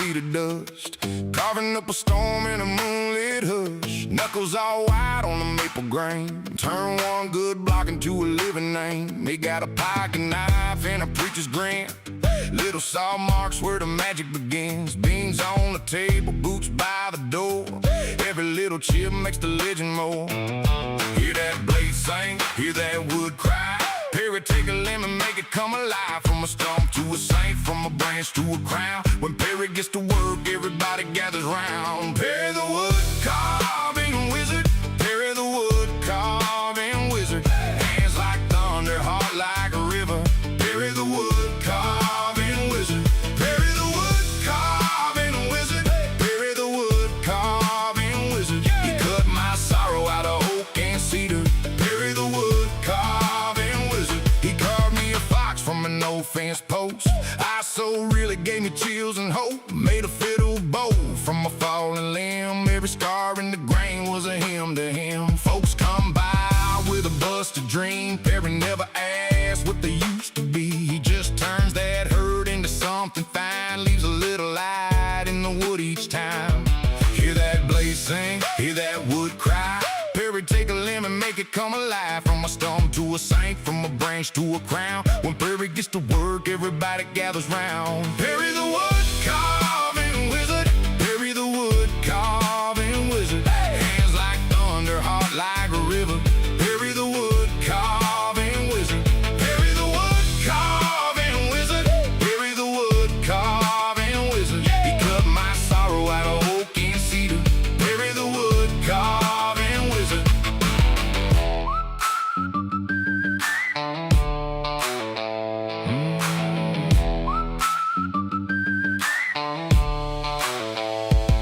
cedar dust, carving up a storm in a moonlit hush. Knuckles all white on the maple grain, turn one good block into a living name. They got a pike and knife and a preacher's grin, little saw marks where the magic begins. Beans on the table, boots by the door, every little chip makes the legend more. Hear that blade sing, hear that wood cry. Perry take a limb and make it come alive. From a stump to a saint, from a branch to a crown. When Perry gets to work, everybody gathers round. Perry the wood carving wizard, Perry the wood carving wizard. Hands like thunder, heart like a river. Perry the wood carving wizard, Perry the wood carving wizard, Perry the wood carving wizard. He cut my sorrow out of oak and cedar. Perry the wood carving wizard. He carved me a fox from an old fence post. I so really gave me chills and hope. Made a fiddle bow from a fallen limb. Every scar in the grain was a hymn to him. Folks come by with a busted dream. Perry never asked what they used to be. He just turns that hurt into something fine. Leaves a little light in the wood each time. Hear that blaze sing, hear that wood cry. Perry take a limb and make it come alive. From a stump to a saint, from a branch to a crown. When Perry gets to work, everybody gathers round. Perry the wood carving wizard, Perry the wood carving wizard. Hands like thunder, heart like a river. Perry the wood carving wizard, Perry the wood carving wizard, Perry the wood carving wizard. He cut my sorrow out of oak and cedar. Perry the wood carving wizard.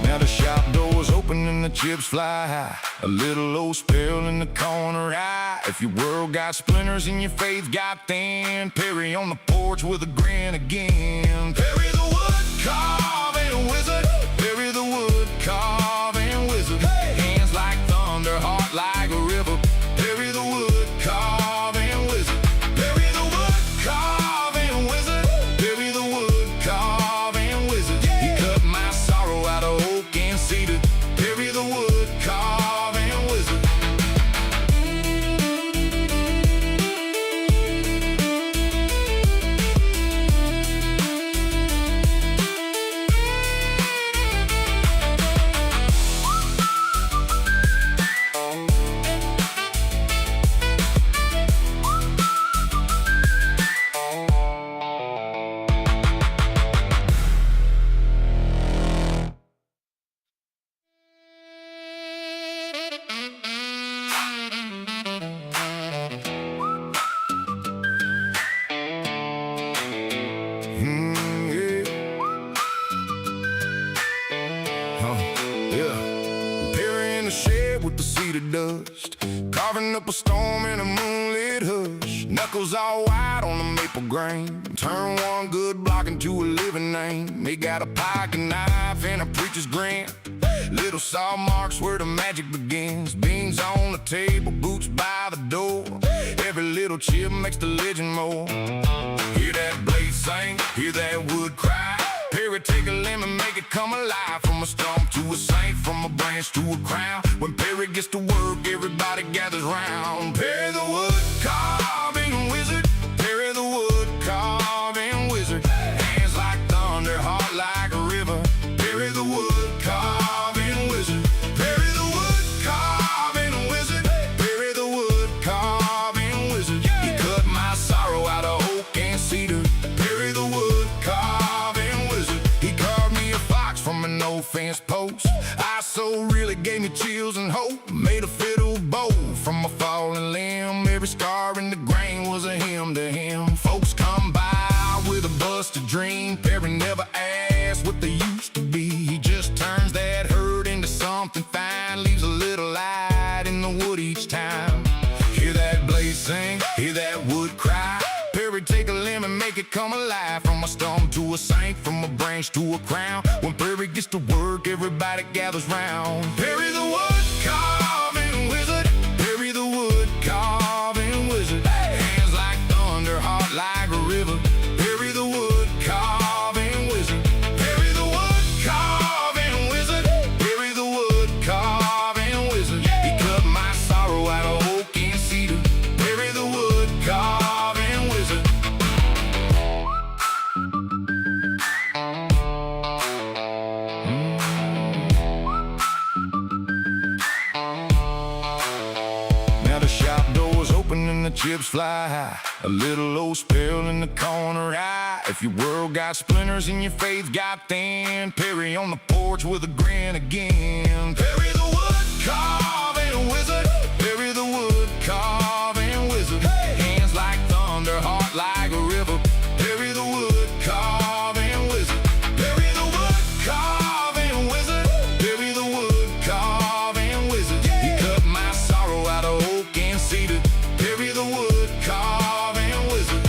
Now the shop doors open and the chips fly high. A little old spell in the corner eye. If your world got splinters and your faith got thin, Perry on the porch with a grin again. Perry the wood carving wizard, Perry the wood carving wizard. Hands like thunder, heart like a river. Perry the wood carving wizard, Perry the wood carving wizard, Perry the wood carving wizard. He cut my sorrow out of oak and cedar. Perry the wood carving wizard. Perry in the shed with the cedar dust, carving up a storm in a moonlit hush. Knuckles all white on the maple grain, turn one good block into a living name. They got a pike and knife and a preacher's grin, little saw marks where the magic begins. Beans on the table, boots by the door, every little chip makes the legend more. Hear that blade sing, hear that wood cry. Perry take a limb and make it come alive. From a stump to a saint, from a branch to a crown. When Perry gets to work, everybody gathers round. Perry the wood carving wizard, Perry the wood carving wizard. Hands like thunder, heart like a river. Perry the wood carving wizard, Perry the wood carving wizard, Perry the wood carving wizard. He cut my sorrow out of oak and cedar. Perry the wood carving wizard. He carved me a fox from an old fence post. I so really gave me chills and hope. Made a fiddle bow from a fallen limb. Every scar in the grain was a hymn to him. Folks come by with a busted dream. Perry never asked what they used to be. He just turns that hurt into something fine. Leaves a little light in the wood each time. Hear that blaze sing, hear that wood cry. Perry take a limb and make it come alive. From a stump to a saint, from a branch to a crown. When Perry gets to work, everybody gathers round. Perry the wood carving wizard, Perry the wood carving wizard. Hands like thunder, heart like a river. Perry the wood carving wizard, Perry the wood chips fly high. A little old spell in the corner eye. If your world got splinters and your faith got thin, Perry on the porch with a grin again. Perry the wood carving wizard. Perry the wood carving wizard. Hands like thunder, heart like a river. Perry the wood carving wizard. Perry the wood carving wizard. Perry the wood carving wizard. He cut my sorrow out of oak and cedar. Perry the wood carving wizard.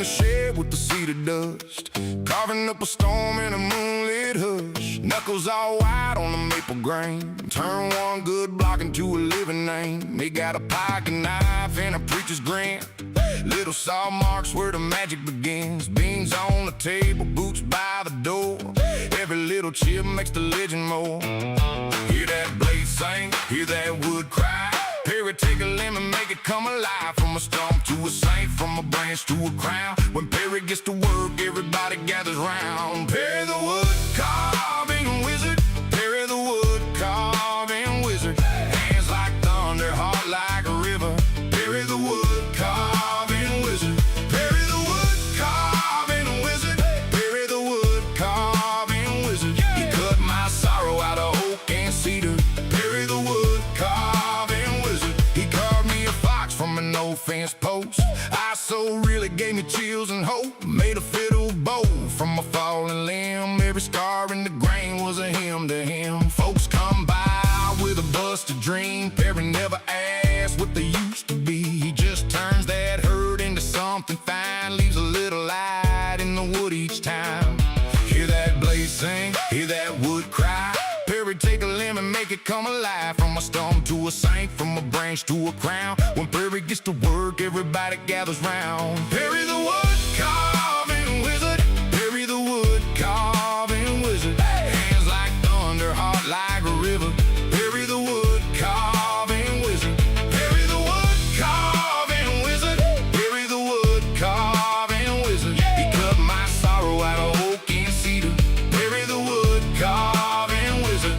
The shed with the cedar dust, carving up a storm in a moonlit hush. Knuckles all white on the maple grain, turn one good block into a living name. They got a pike and knife and a preacher's grin. Little saw marks where the magic begins. Beans on the table, boots by the door. Every little chip makes the legend more. Hear that blade sing, hear that wood cry. Perry take a limb and make it come alive. From a stump to a saint, from a branch to a crown. When Perry gets to work, everybody gathers round. Perry the wood carving wizard. Perry the wood carving wizard. Hands like thunder, heart like a river. Perry the wood carving wizard. Perry the wood carving wizard. Perry the wood carving wizard. He cut my sorrow out of oak and cedar. Perry the wood carving wizard. He carved me a fox from an old fence post. I so really gave me chills and hope. Made a fiddle bow from a fallen limb. Every scar in the grain was a hymn to him. Folks come by with a busted dream. Perry never asked what they used to be. He just turns that hurt into something fine. Leaves a little light in the wood each time. Hear that blaze sing, hear that wood cry. Perry take a limb and make it come alive. From a stump to a saint, from a branch to a crown. When Perry gets to work, everybody gathers round. Perry the wood carving wizard. Perry the wood carving wizard. Hands like thunder, heart like a river. Perry the wood carving wizard. Perry the wood carving wizard. Perry the wood carving wizard. He cut my sorrow out of oak and cedar. Perry the wood carving wizard.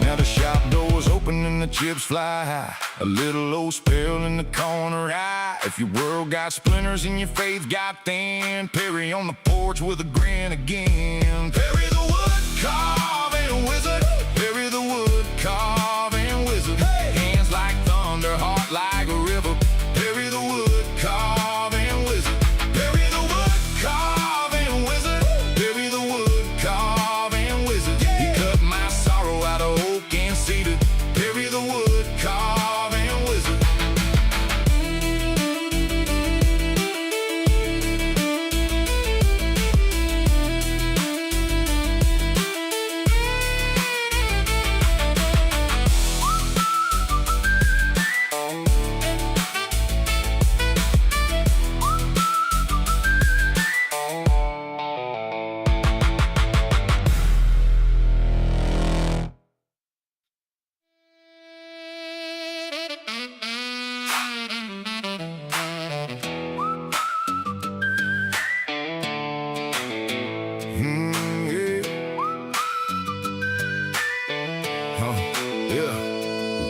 Now the shop door's open and the chips fly high. A little old spell in the corner eye. If your world got splinters and your faith got thin, Perry on the porch with a grin again. Perry the wood carving wizard. Perry the wood carving wizard. Hands like thunder, heart like a river. Perry the wood carving wizard. Perry the wood carving wizard. Perry the wood carving wizard. He cut my sorrow out of oak and cedar. Perry the wood carving wizard.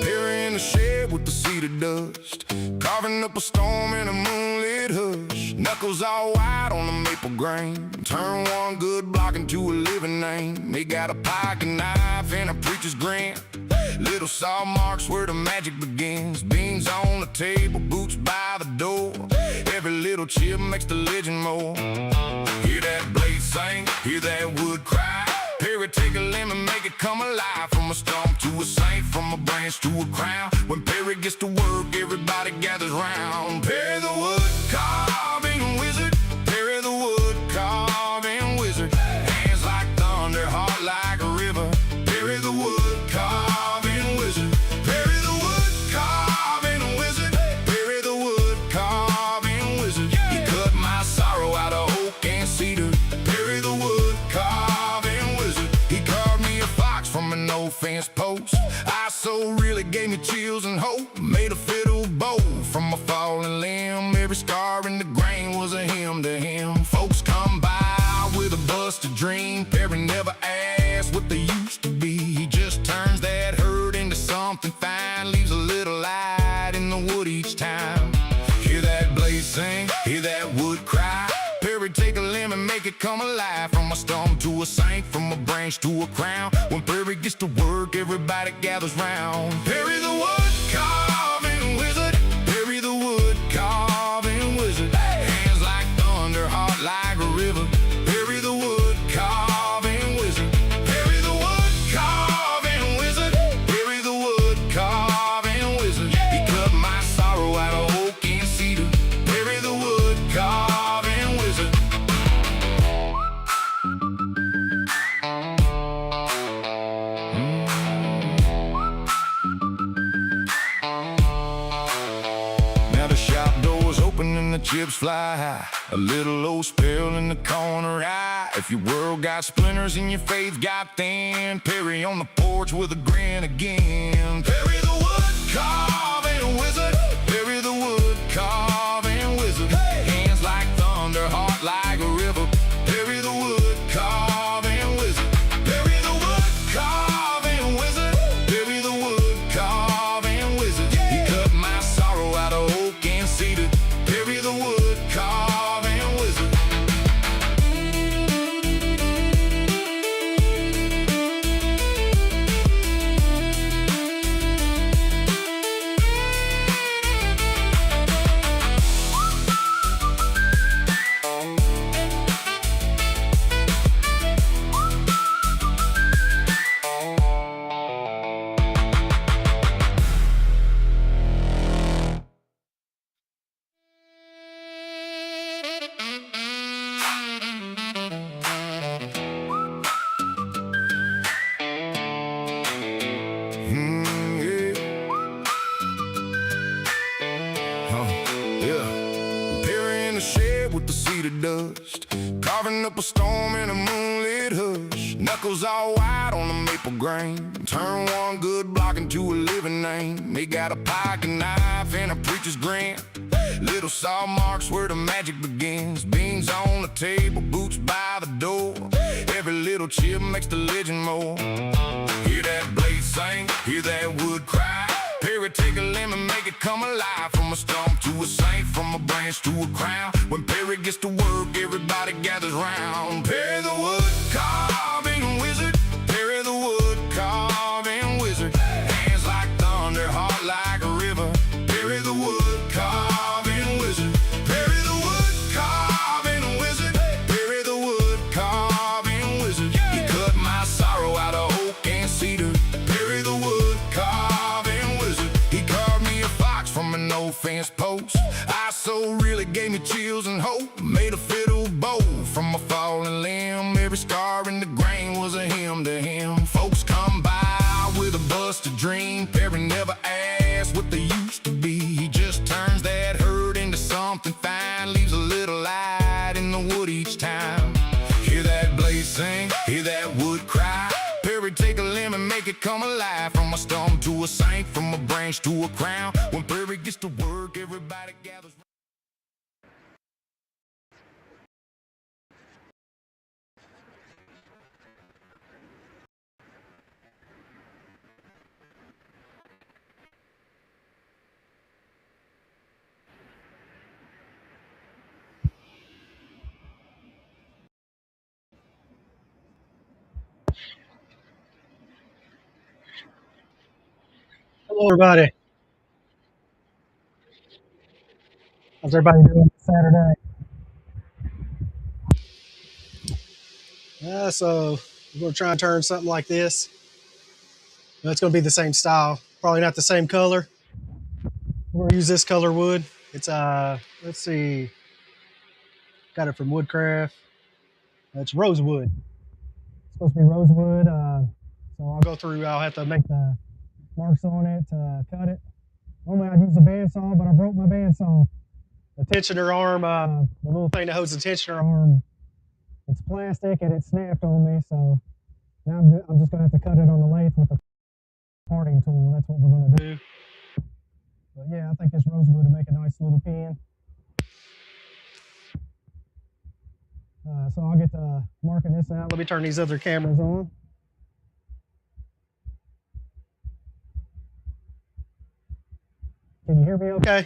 Perry in the shed with the cedar dust, carving up a storm in a moonlit hush. Knuckles all white on the maple grain, turn one good block into a living name. They got a pike and knife and a preacher's grin. Little saw marks where the magic begins. Beans on the table, boots by the door. Every little chip makes the legend more. Hear that blade sing, hear that wood cry. take a lemon, make it come alive. From a stump to a saint, from a branch to a crown. When Perry gets to work, everybody gathers round. Perry the wood carving wizard, Perry the wood carving wizard. Hands like thunder, heart like a river. Perry the wood carving wizard, Perry the wood carving wizard, Perry the wood carving wizard. He cut my sorrow out of oak and cedar. Perry the wood carving wizard. He carved me a fox from an old fence post. I so really gave me chills and hope. Made a fiddle bow from a fallen limb. Every scar in the grain was a hymn to him. Folks come by with a busted dream. Perry never asked what they used to be. He just turns that hurt into something fine. Leaves a little light in the wood each time. Hear that blaze sing, hear that wood cry. Perry take a limb and make it come alive. From a stump to a saint, from a branch to a crown. When Perry gets to work, everybody gathers round. Perry the wood carving wizard, Perry the wood carving wizard. Hands like thunder, heart like a river. Perry the wood carving wizard, Perry the wood carving wizard, Perry the wood carving wizard. He cut my sorrow out of oak and cedar. Perry the wood carving wizard. Now the shop doors open and the chips fly high. A little old spell in the corner eye. If your world got splinters and your faith got thin, Perry on the porch with a grin again. Perry the wood carving wizard, Perry the wood carving wizard. Hands like thunder, heart like a river. Perry the wood carving wizard, Perry the wood carving wizard, Perry the wood carving wizard. He cut my sorrow out of oak and cedar. Perry the wood carving wizard. Perry in the shed with the cedar dust, carving up a storm in a moonlit hush. Knuckles all white on the maple grain. Turn one good block into a living name. They got a pocket knife and a preacher's grin. Little saw marks where the magic begins. Beans on the table, boots by the door. Every little chip makes the legend more. Hear that blade sing, hear that wood cry. Perry take a limb and make it come alive. From a stump to a saint, from a branch to a crown. When Perry gets to work, everybody gathers round. Perry the wood carving wizard, Perry the wood carving wizard. Hands like thunder, heart like a river. Perry the wood carving wizard, Perry the wood carving wizard, Perry the wood carving wizard. He cut my sorrow out of oak and cedar. Perry the wood carving wizard. He carved me a fox from an old fence post. I so really gave me chills and hope. Made a fiddle bow from a fallen limb. Every scar in the grain was a hymn to him. Folks come by with a busted dream. Perry never asked what they used to be. He just turns that hurt into something fine. Leaves a little light in the wood each time. Hear that blaze sing, hear that wood cry. Perry take a limb and make it come alive. From a stump to a saint, from a branch to a crown. When Perry gets to work, everybody gathers. Hello, everybody. How's everybody doing Saturday? Yeah, so We're going to try and turn something like this. It's going to be the same style. Probably not the same color. We're going to use this color wood. It's, let's see, got it from Woodcraft. It's rosewood. It's supposed to be rosewood. So I'll go through, I'll have to make the marks on it to cut it. Normally I'd use a bandsaw, but I broke my bandsaw. The tensioner arm, the little thing that holds the tensioner arm, it's plastic and it snapped on me. So now I'm just going to have to cut it on the lathe with a parting tool. That's what we're going to do. But yeah, I think this rosewood will make a nice little pen. So I'll get to marking this out. Let me turn these other cameras on. Can you hear me okay?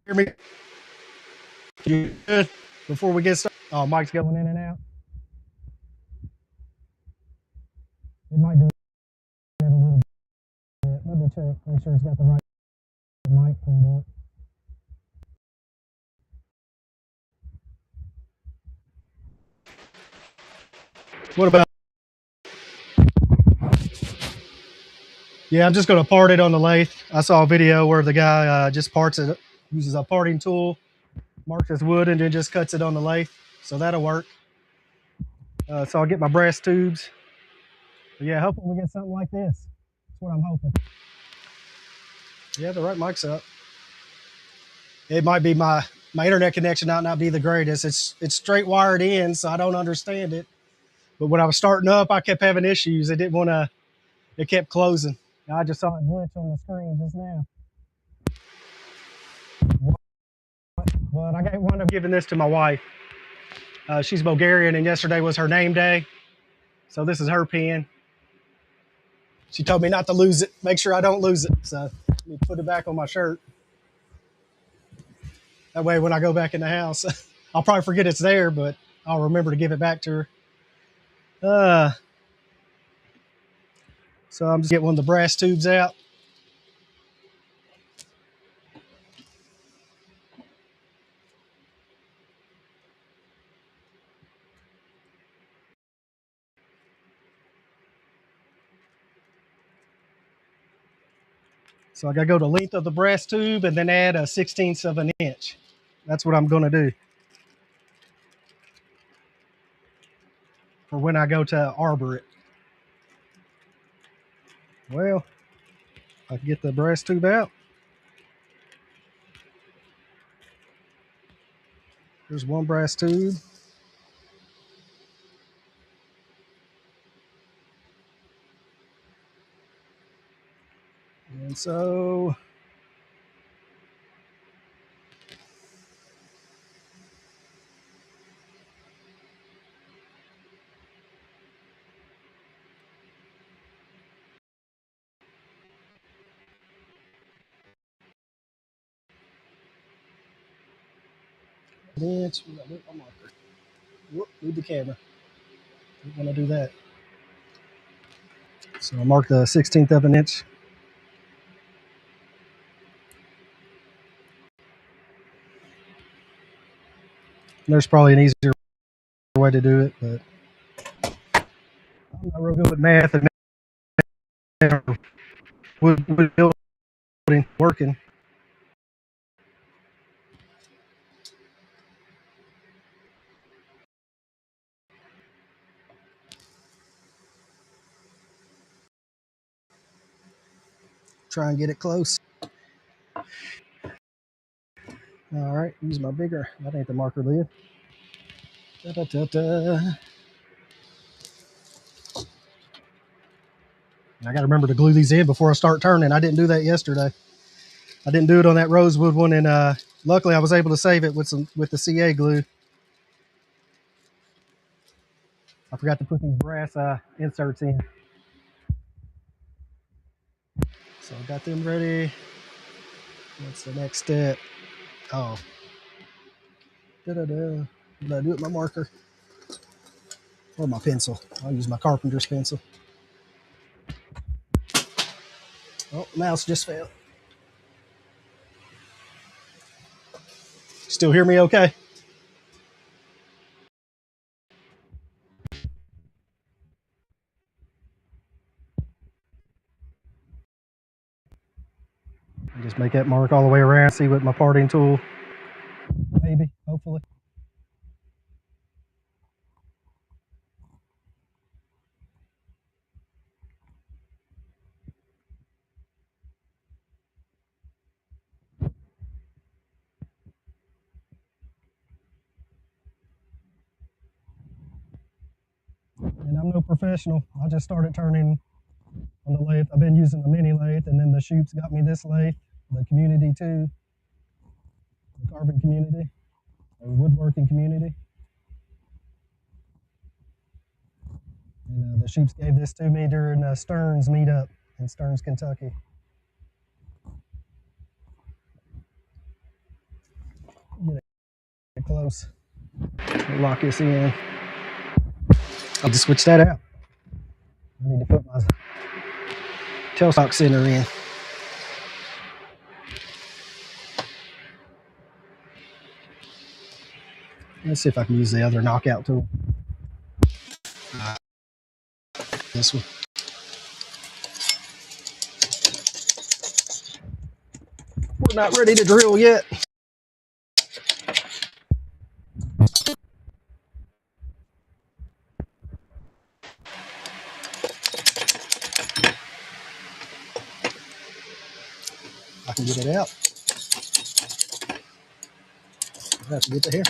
Hear me? You good? Before we get started. Oh, Mike's going in and out. It might do that a little bit. Let me check. Make sure it's got the right mic pulled up. What about? Yeah, I'm just going to part it on the lathe. I saw a video where the guy just parts it, uses a parting tool, marks his wood, and then just cuts it on the lathe. So that'll work. So I'll get my brass tubes. But yeah, hopefully we get something like this. That's what I'm hoping. Yeah, the right mic's up. It might be my internet connection not be the greatest. It's straight wired in, so I don't understand it. But when I was starting up, I kept having issues. It didn't want to. It kept closing. I just saw it glitch on the screen just now. But I wound up giving this to my wife. She's Bulgarian, and yesterday was her name day. So this is her pen. She told me not to lose it. Make sure I don't lose it. So let me put it back on my shirt. That way when I go back in the house, I'll probably forget it's there, but I'll remember to give it back to her. So I'm just getting one of the brass tubes out. So I got to go the length of the brass tube and then add a 1/16 of an inch. That's what I'm going to do for when I go to arbor it. Well, I can get the brass tube out. There's one brass tube. And so inch. Whoop, need the camera. Don't want to do that. So I'll mark the 1/16 of an inch. There's probably an easier way to do it, but I'm not real good with math and wood building working. Try and get it close. All right, use my bigger. That ain't the marker lid. Da, da, da, da. I got to remember to glue these in before I start turning. I didn't do that yesterday. I didn't do it on that rosewood one, and luckily I was able to save it with the CA glue. I forgot to put these brass inserts in. So I got them ready. What's the next step? Oh. Da-da-da. Did I do it with my marker? Or my pencil? I'll use my carpenter's pencil. Oh, mouse just fell. Still hear me okay? Just make that mark all the way around, see with my parting tool, maybe, hopefully. And I'm no professional. I just started turning on the lathe. I've been using the mini lathe, and then the Shoops got me this lathe, the community too, the carbon community, or woodworking community. And the Shoops gave this to me during Stearns meetup in Stearns, Kentucky. Get it close. Lock this in. I'll just switch that out. I need to put my tailstock center in. Let's see if I can use the other knockout tool. This one. We're not ready to drill yet. I can get it out. I have to get the hair.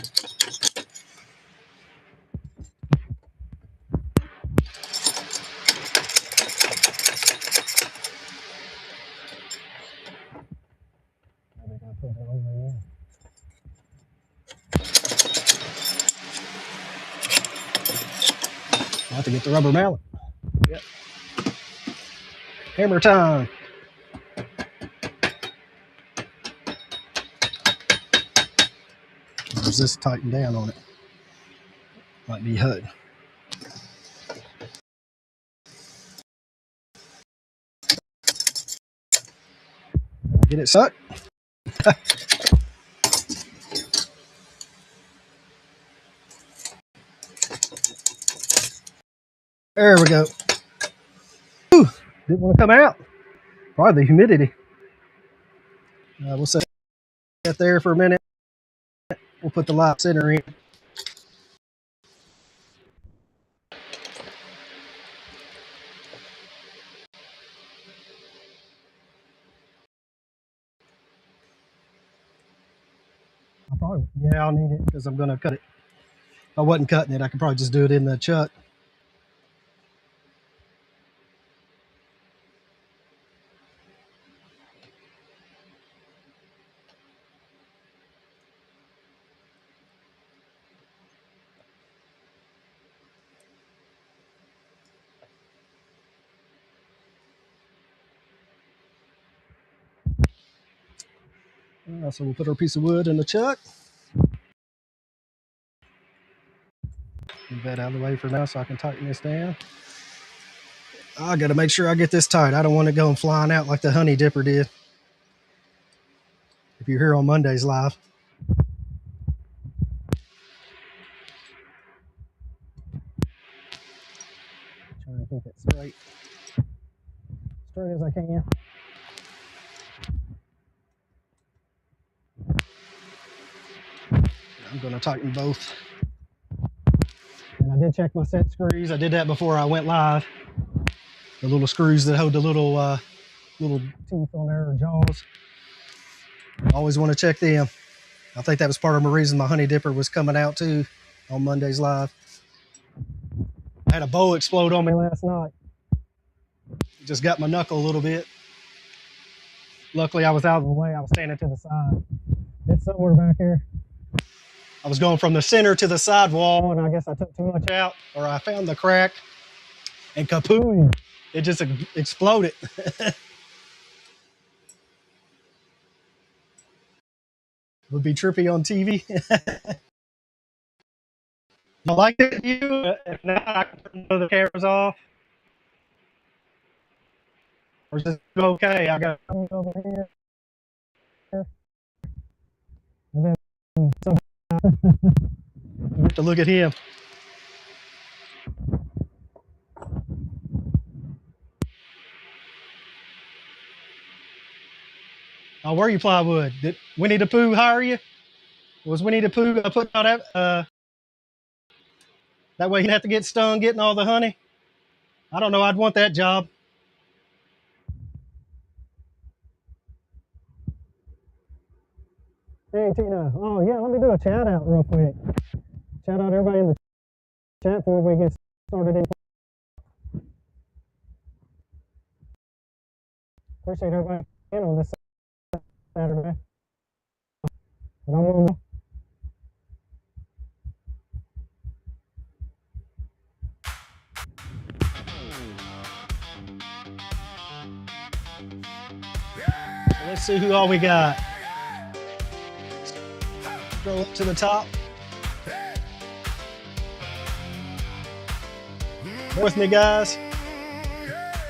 I have to get the rubber mallet. Yep. Hammer time. There's this tightened down on it. Might be HUD. Get it sucked. There we go. Ooh, didn't want to come out. Probably the humidity. We'll set that there for a minute. We'll put the lap center in. I'll need it because I'm going to cut it. If I wasn't cutting it, I could probably just do it in the chuck. So we'll put our piece of wood in the chuck. Move that out of the way for now so I can tighten this down. I got to make sure I get this tight. I don't want it going flying out like the Honey Dipper did. If you're here on Monday's live. Trying to keep it straight. Straight as I can. I'm going to tighten both. And I did check my set screws. I did that before I went live. The little screws that hold the little teeth on there, or jaws. Always want to check them. I think that was part of the reason my Honey Dipper was coming out too on Monday's live. I had a bow explode on me last night. It just got my knuckle a little bit. Luckily I was out of the way. I was standing to the side. It's somewhere back here. I was going from the center to the side wall, and I guess I took too much out, or I found the crack, and kapoom! It just exploded. Would be trippy on TV. You like it, you? If not, I can turn the cameras off. Or is it okay? I got over here. And then So to look at him. Oh, where you plywood? Did Winnie the Pooh hire you? Was Winnie the Pooh put out that way he'd have to get stung getting all the honey? I don't know. I'd want that job. Hey Tina. Oh yeah, let me do a chat out real quick. Shout out everybody in the chat before we get started. Appreciate everybody in on this Saturday. But I want to let's see who all we got. Scroll up to the top. Bear with me, guys.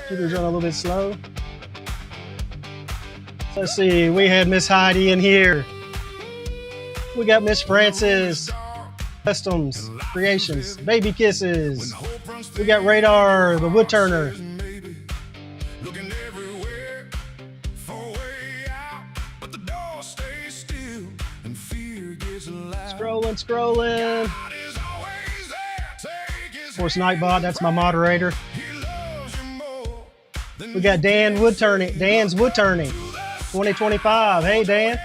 Computer's running a little bit slow. So let's see. We had Miss Heidi in here. We got Miss Francis, Customs Creations, Baby Kisses. We got Radar, the wood turner. Scrolling. Of course, Nightbot, that's my moderator. We got Dan's Wood Turning 2025. Hey Dan,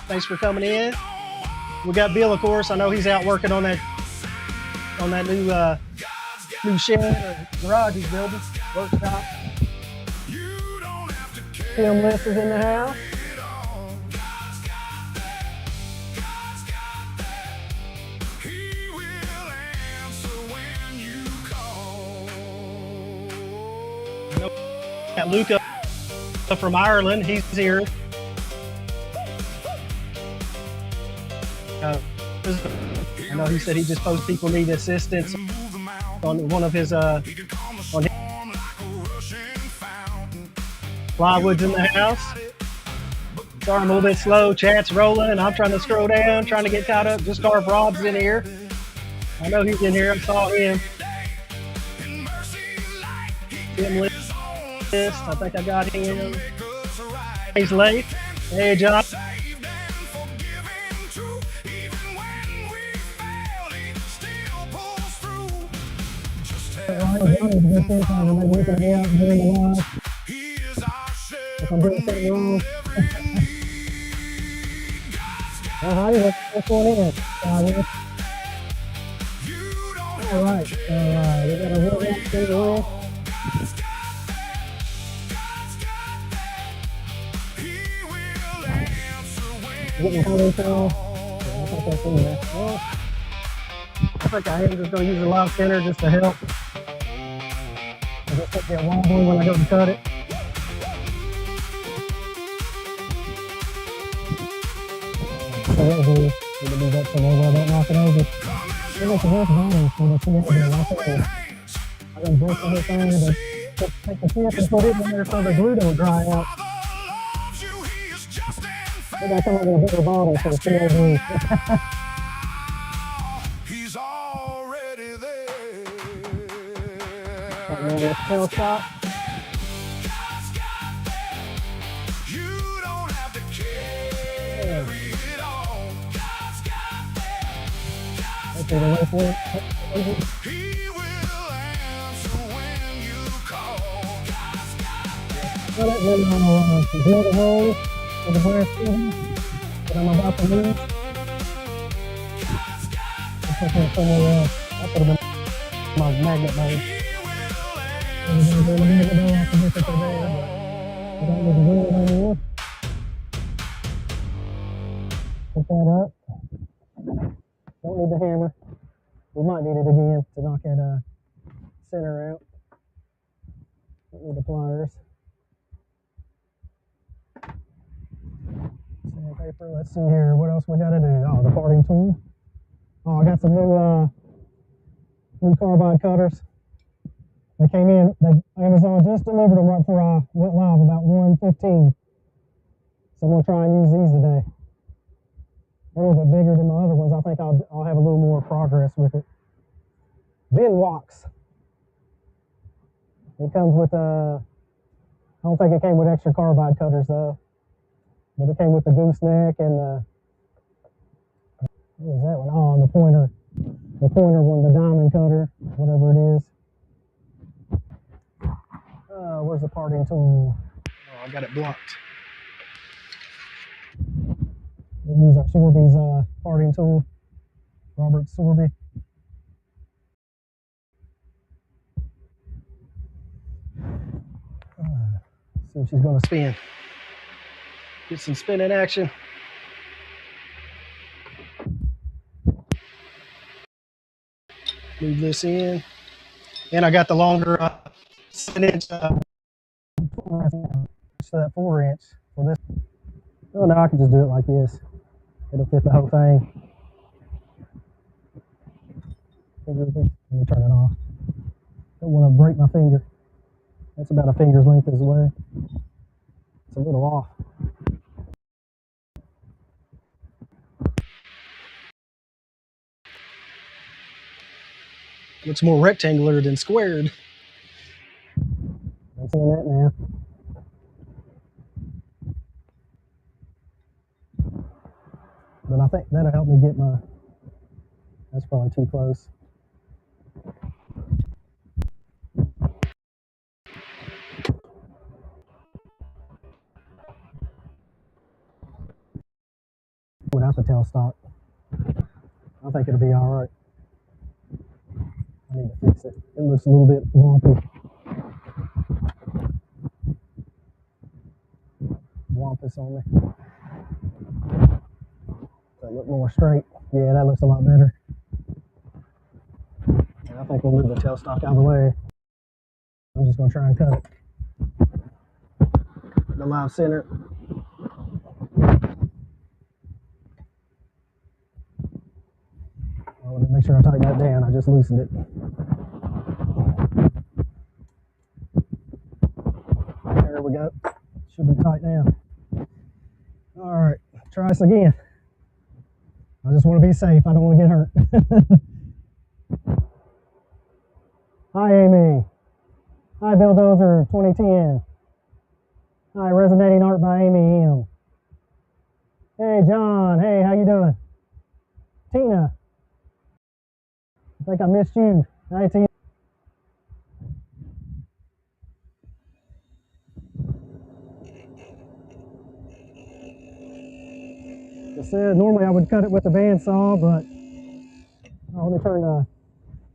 thanks for coming in. We got Bill, of course. I know he's out working on that new shed or garage he's building, workshop. Tim List is in the house. Got Luca from Ireland. He's here. I know he said he just posted people need assistance on one of his on his plywood's in the house. Sorry, I'm a little bit slow. Chat's rolling. I'm trying to scroll down, trying to get caught up. Just Carve Rob's in here. I know he's in here. I saw him. I think I got him. He's late. Hey, John. If I'm doing something wrong. What's going on? All right. We got a real thing on. Getting comments on. I think I am just going to use the lock center just to help. I just put that wobbly when I go to cut it. So that was good. Need to do that some more while I don't knock it over. It makes a rough bottom for the cement to be locked over. I'm going to break the whole thing and take the tip and put it in there so the glue don't dry out. Maybe I come up with a bigger bottle for the cement glue. He's already there. Right now, let's tail stop. You don't have to carry it all. Okay, the left one. He will answer when you call. Well, that really on the drill the hole for the brass tube that I'm about to leave. I'll put it somewhere else. That could have been my magnet mode. I'm going to go to the magnet mode after this if I don't need to do it anymore. Put that up. Don't need the hammer. We might need it again to knock that center out. Don't need the pliers. Sandpaper. Let's see here. What else we got to do? Oh, the parting tool. Oh, I got some new carbide cutters. They came in. Amazon just delivered them right before I went live, about 1:15. So I'm gonna try and use these today. a little bit bigger than my other ones. I think I'll have a little more progress with it. Bin Wax. It comes with I don't think it came with extra carbide cutters though, but it came with the gooseneck and the, what was that one? Oh, and the pointer one, the diamond cutter, whatever it is. Where's the parting tool? Oh, I got it blocked. We'll use our Sorby's parting tool, Robert Sorby. See if she's going to spin. Get some spinning action. Move this in. And I got the longer 7-inch, so that 4-inch for this. Oh, no, I can just do it like this. It'll fit the whole thing. Let me turn it off. Don't want to break my finger. That's about a finger's length as away. It's a little off. Looks more rectangular than squared. I'm seeing that now. But I think that'll help me get my, that's probably too close. Without the tailstock, I think it'll be all right. I need to fix it. It looks a little bit wompy. Wampus on me. Does that look more straight? Yeah, that looks a lot better. And I think we'll move the tailstock out of the way. I'm just going to try and cut it. The live center. Well, let me make sure I tighten that down. I just loosened it. There we go. Should be tight now. All right, try this again. I just want to be safe. I don't want to get hurt. Hi, Amy. Hi, Bill Dozer 2010. Hi, Resonating Art by Amy M. Hey, John. Hey, how you doing? Tina. I think I missed you. Hi, Tina. Like I said, normally I would cut it with a bandsaw, but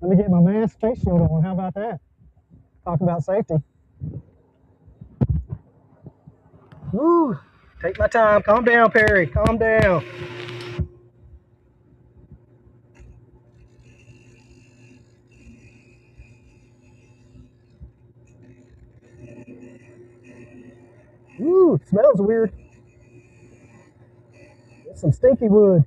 let me get my mask face shield on. How about that? Talk about safety. Woo! Take my time. Calm down, Perry. Calm down. Ooh, smells weird. It's some stinky wood.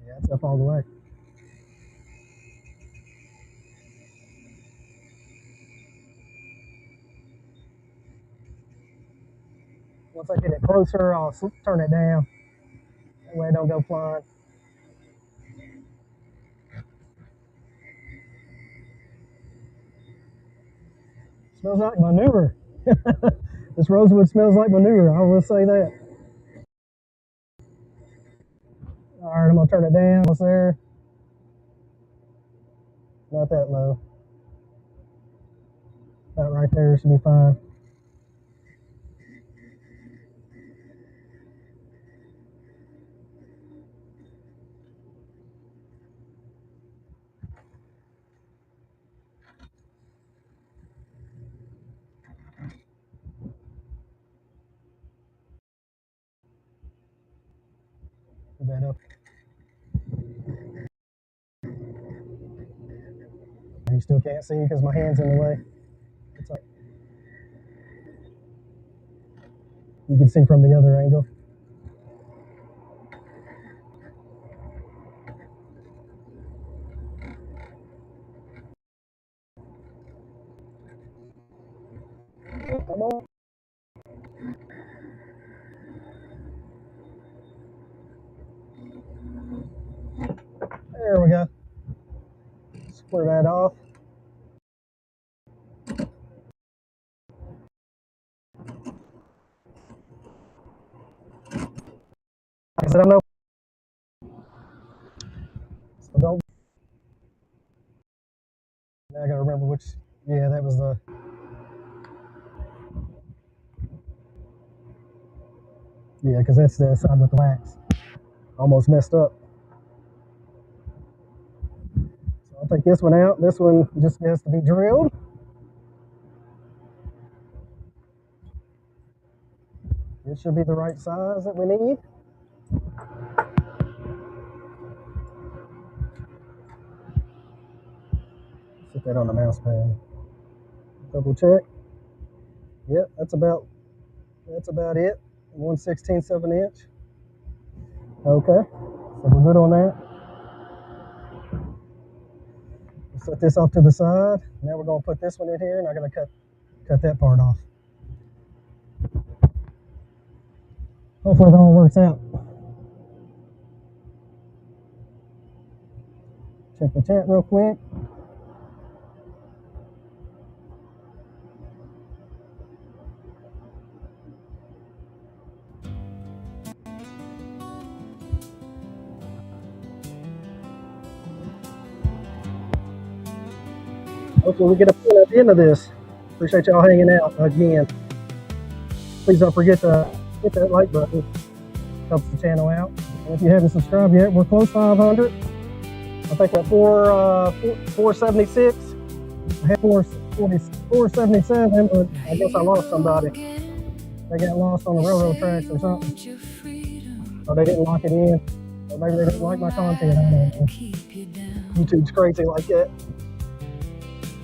Yeah, it's up all the way. Once I get it closer, I'll turn it down. That way it don't go flying. Smells like manure. This rosewood smells like manure. I will say that. All right, I'm gonna turn it down. What's there? Not that low. That right there should be fine. Put that up. You still can't see because my hand's in the way. It's like, you can see from the other angle. Clear that off. Like I said, I'm no. So don't. Now I gotta remember which. Yeah, that was the. Yeah, because that's the side with the wax. Almost messed up. So I'll take this one out. This one just has to be drilled. It should be the right size that we need. Put that on the mouse pad. Double check. Yep, that's about it. 1/16 of an inch. Okay, so we're good on that. We'll set this off to the side. Now we're gonna put this one in here, and I'm gonna cut that part off. Hopefully it all works out. Check the chat real quick. Hopefully we get a point at the end of this. Appreciate y'all hanging out again. Please don't forget to hit that like button. Helps the channel out. And if you haven't subscribed yet, we're close to 500. I think at 476. I had 477, but I guess I lost somebody. They got lost on the railroad tracks or something. Or they didn't lock it in. Or maybe they didn't like my content. I don't know. YouTube's crazy like that.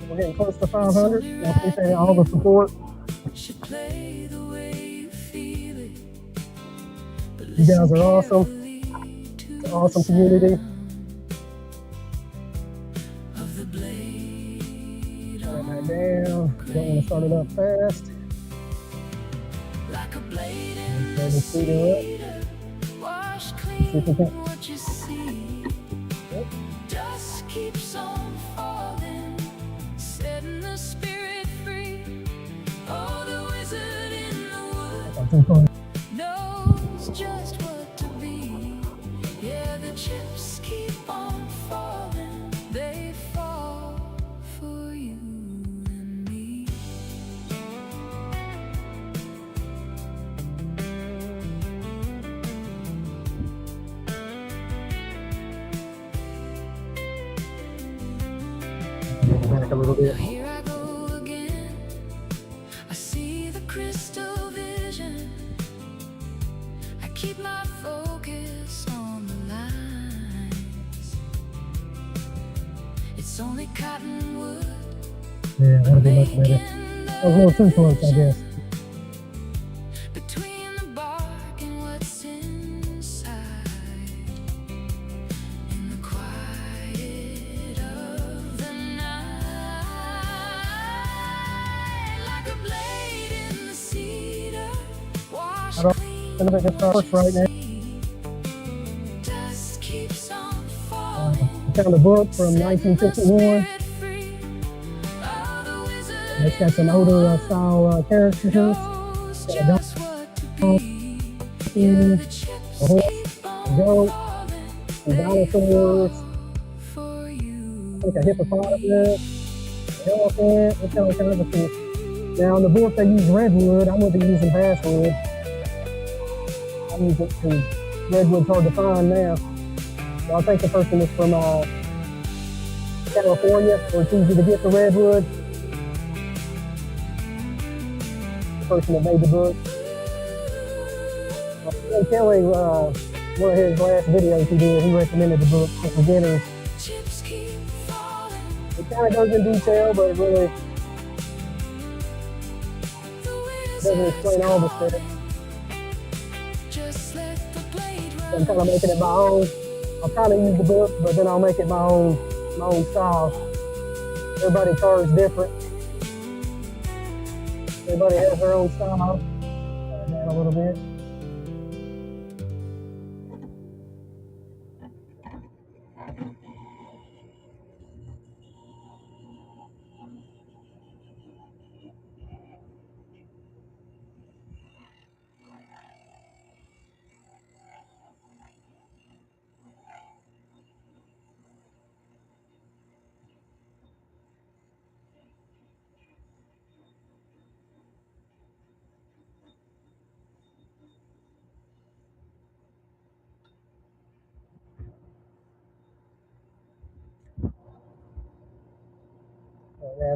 We're getting close to 500. I appreciate all the support. You guys are awesome. It's an awesome community. Turn that down. Don't want to start it up fast. Let me speed it up. See if we can. Yep. Just keeps on falling, setting the spirit free. Oh, the wizard in the wood knows just what to be. Yeah, the chips keep on falling. They fall for you and me. Back a little bit. Here I go again. I see the crystal vision. I keep my focus on the lines. It's only cottonwood. Yeah, that'll be much better. That was a little too close, I guess. Between the bark and what's inside. In the quiet of the night. Like a blade in the cedar. Wash clean. I don't think this works right now. I found a book from 1951. It's got some older style characters. Got a horse, a goat, some dinosaurs. I think a hippopotamus, an elephant. It's kind of a thing. Now in the book they use redwood. I'm going to be using basswood. I'm using because redwood's hard to find now. So I think the person is from California, where it's easy to get the redwood. The person that made the book. Kelly, one of his last videos he did, he recommended the book for beginners. It kind of goes in detail, but it really doesn't explain all the stuff. So I'm kind of making it my own. I'll kind of use the book, but then I'll make it my own style. Everybody carves different. Everybody has their own style. Turn down a little bit.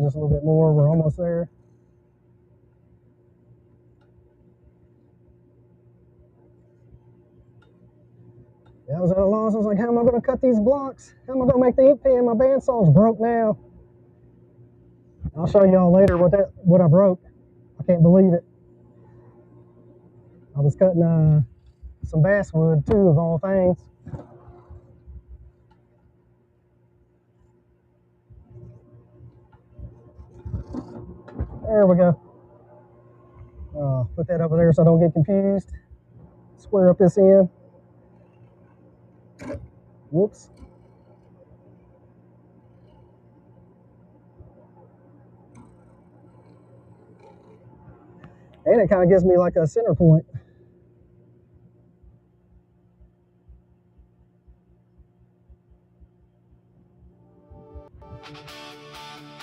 Add just a little bit more. We're almost there. Yeah, I was at a loss. I was like, how am I going to cut these blocks? How am I going to make the ink pen? My bandsaw's broke now. I'll show y'all later what I broke. I can't believe it. I was cutting some basswood too, of all things. There we go. Put that over there so I don't get confused. Square up this end. Whoops. And it kind of gives me like a center point.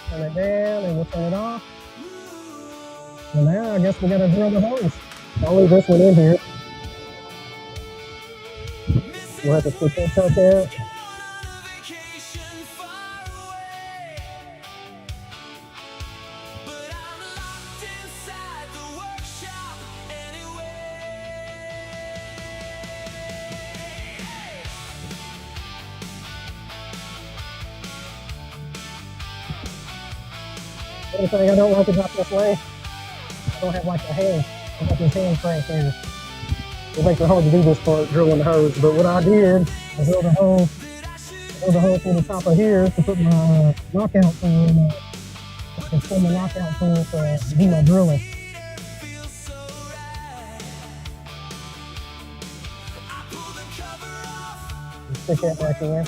Turn it down and we'll turn it off. And now I guess we gotta drill the hose. I'll leave this one in here. We'll have to put that chuck out. Only thing I don't like about this lathe, I don't have like a hand. I got this hand crank here. It makes it hard to do this part, drilling the hose. But what I did, I drilled a hole through the top of here to put my knockout tool in. I can pull my knockout tool to do my drilling. Stick that back in.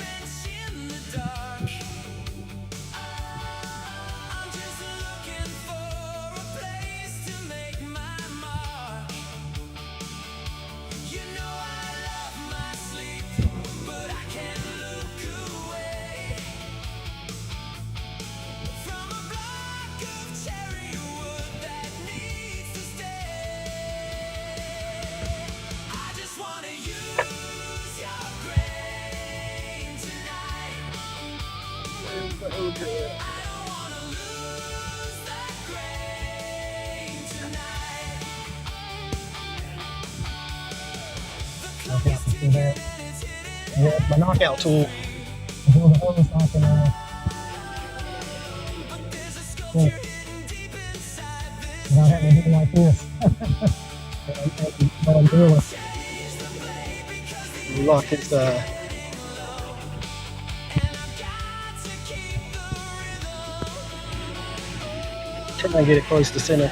Yeah, my knockout tool. I drill the hose so I can without having to do it like this. What I'm doing. Lock it. Try and get it close to center.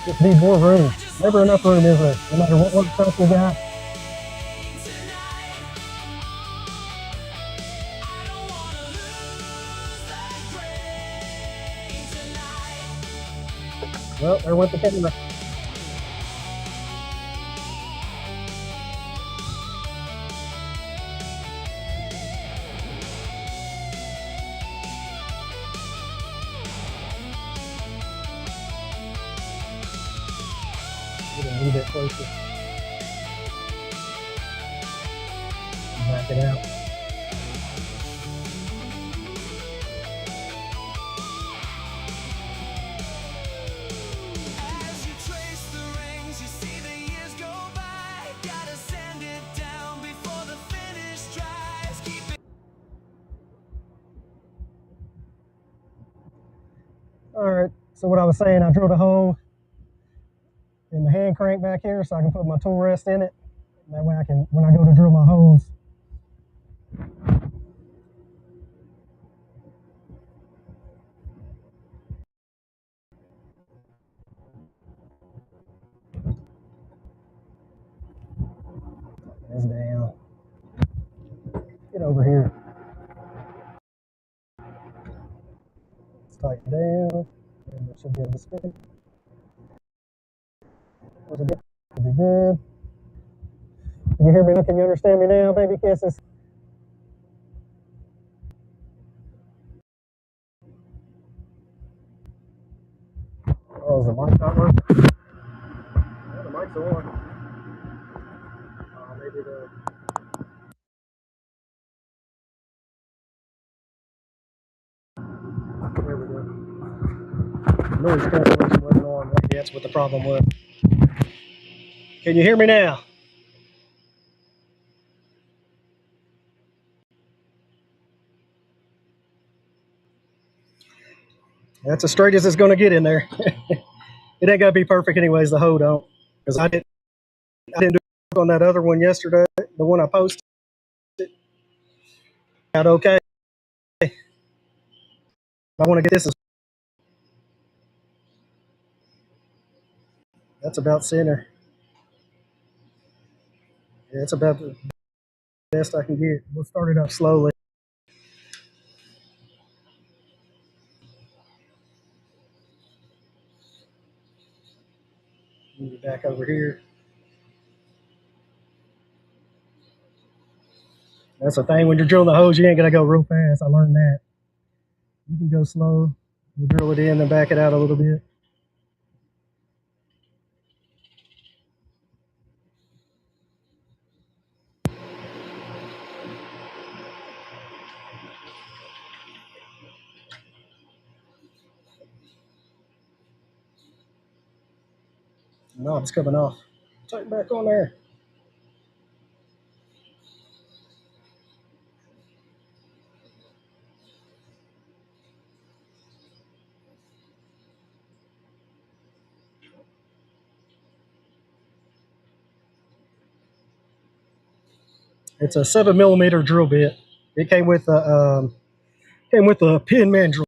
Just need more room. Never enough room, is there? No matter what stuff we got. Well, there went the camera. Get a little bit closer. Back it out. All right, so what I was saying, I drilled a hole in the hand crank back here so I can put my tool rest in it. That way I can, when I go to drill my hose. This down. Get over here. Let's tighten down. And it should be able to spin. Should be good. Can you hear me? Can you understand me now, baby kisses? Mic's not working. Yeah, the mic's on. Maybe the there we go. Noise cancellation wasn't on. Maybe that's what the problem was. Can you hear me now? That's as straight as it's going to get in there. It ain't got to be perfect anyways. The hoe don't, because I didn't do work on that other one yesterday. The one I posted got okay. I want to get this. That's about center. Yeah, it's about the best I can get. We'll start it up slowly. Move it back over here. That's the thing. When you're drilling the hose, you ain't gonna go real fast. I learned that. You can go slow. You drill it in and back it out a little bit. No, it's coming off. Tighten back on there. It's a 7 millimeter drill bit. It came with a pin man drill.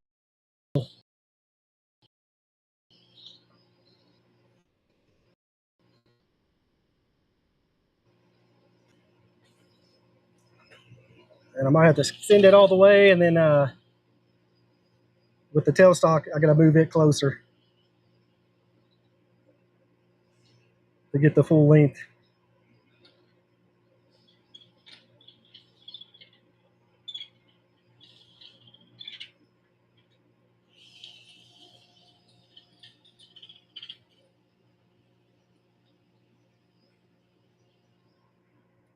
And I might have to send it all the way, and then with the tailstock, I gotta move it closer to get the full length.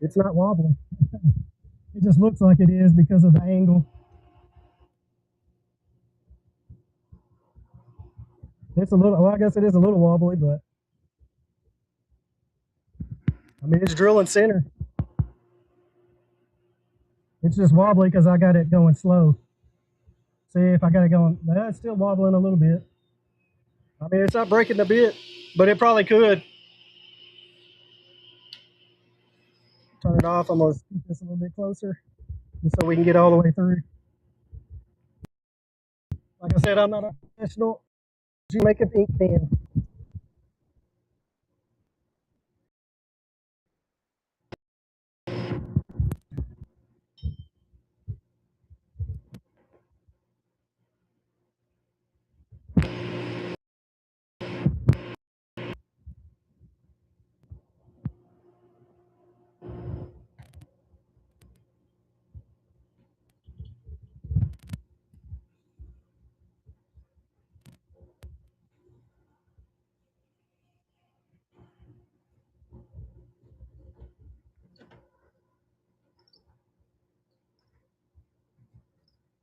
It's not wobbly. It just looks like it is because of the angle. It's a little, well, I guess it is a little wobbly, but I mean, it's drilling center. It's just wobbly because I got it going slow. See, if I got it going, well, it's still wobbling a little bit. I mean, it's not breaking the bit, but it probably could. Turn it off. I'm going to keep this a little bit closer just so we can get all the way through. Like I said, I'm not a professional. You make a ink pen.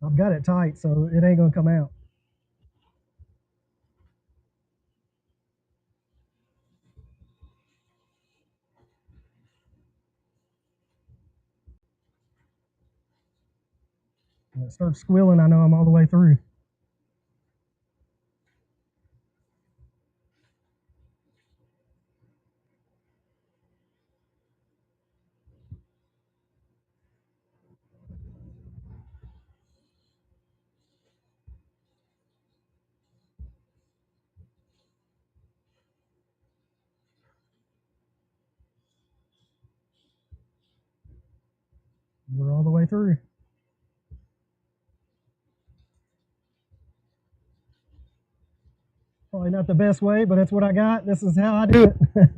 I've got it tight, so it ain't going to come out. When it starts squealing, I know I'm all the way through. We're all the way through. Probably not the best way, but that's what I got. This is how I do it.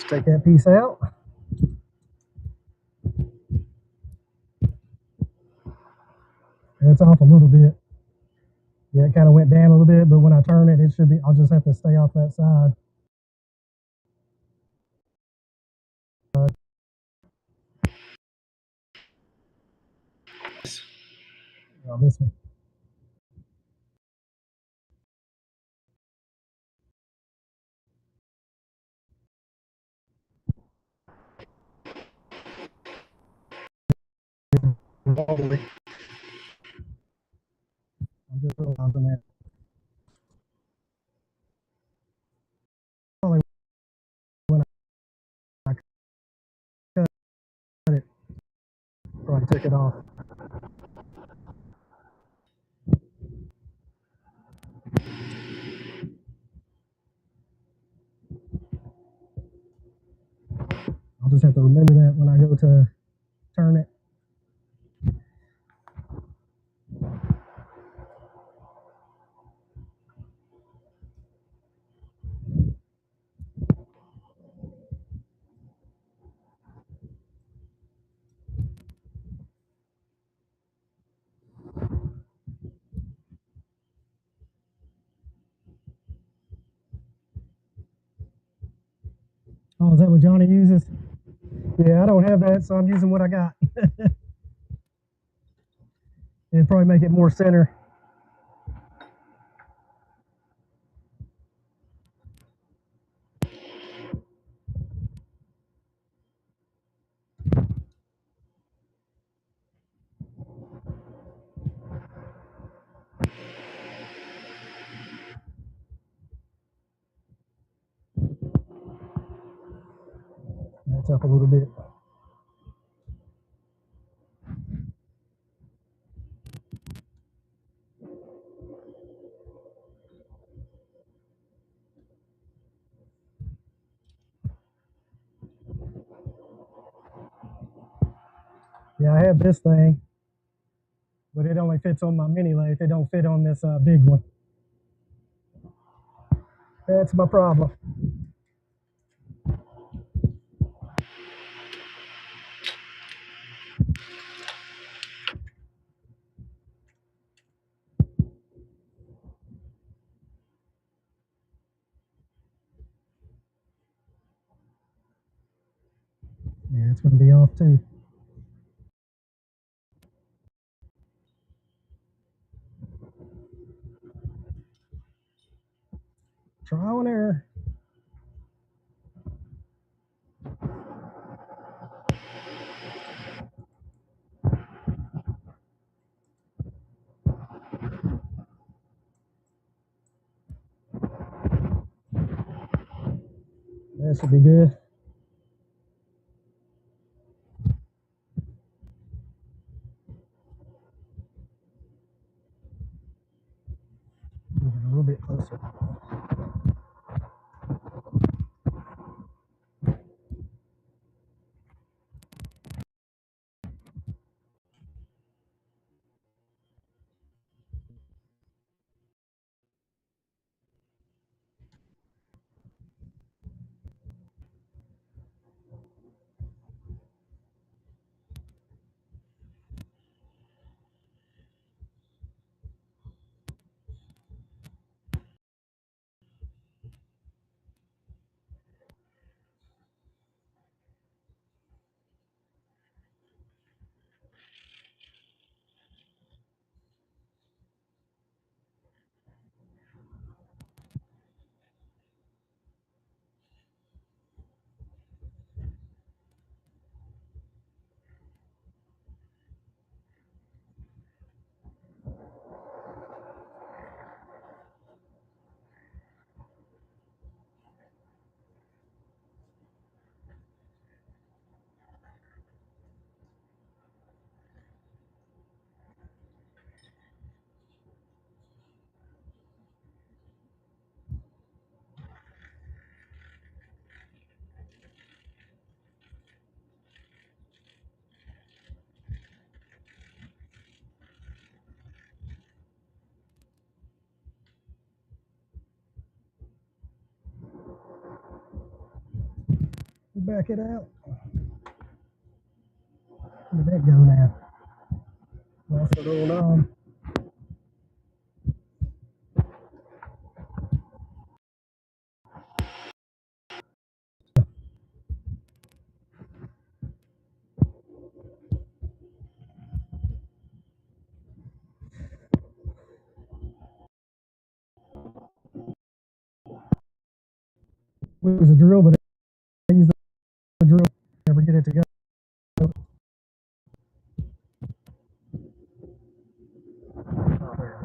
Take that piece out. It's off a little bit. Yeah, it kind of went down a little bit, but when I turn it, it should be, I'll just have to stay off that side. This one. I'm just realizing that. Probably when I cut it, probably took it off. I'll just have to remember that when I go to turn it. Oh, is that what Johnny uses? Yeah, I don't have that, so I'm using what I got. It'd probably make it more center. That's up a little bit. Yeah, I have this thing, but it only fits on my mini lathe. It don't fit on this big one. That's my problem. Yeah, it's going to be off too. Trial and error. That should be good. A little bit closer. Back it out. Where did that go now? Lost the little knob. We use a drill, but I use the drill. Never get it to go. Oh, there it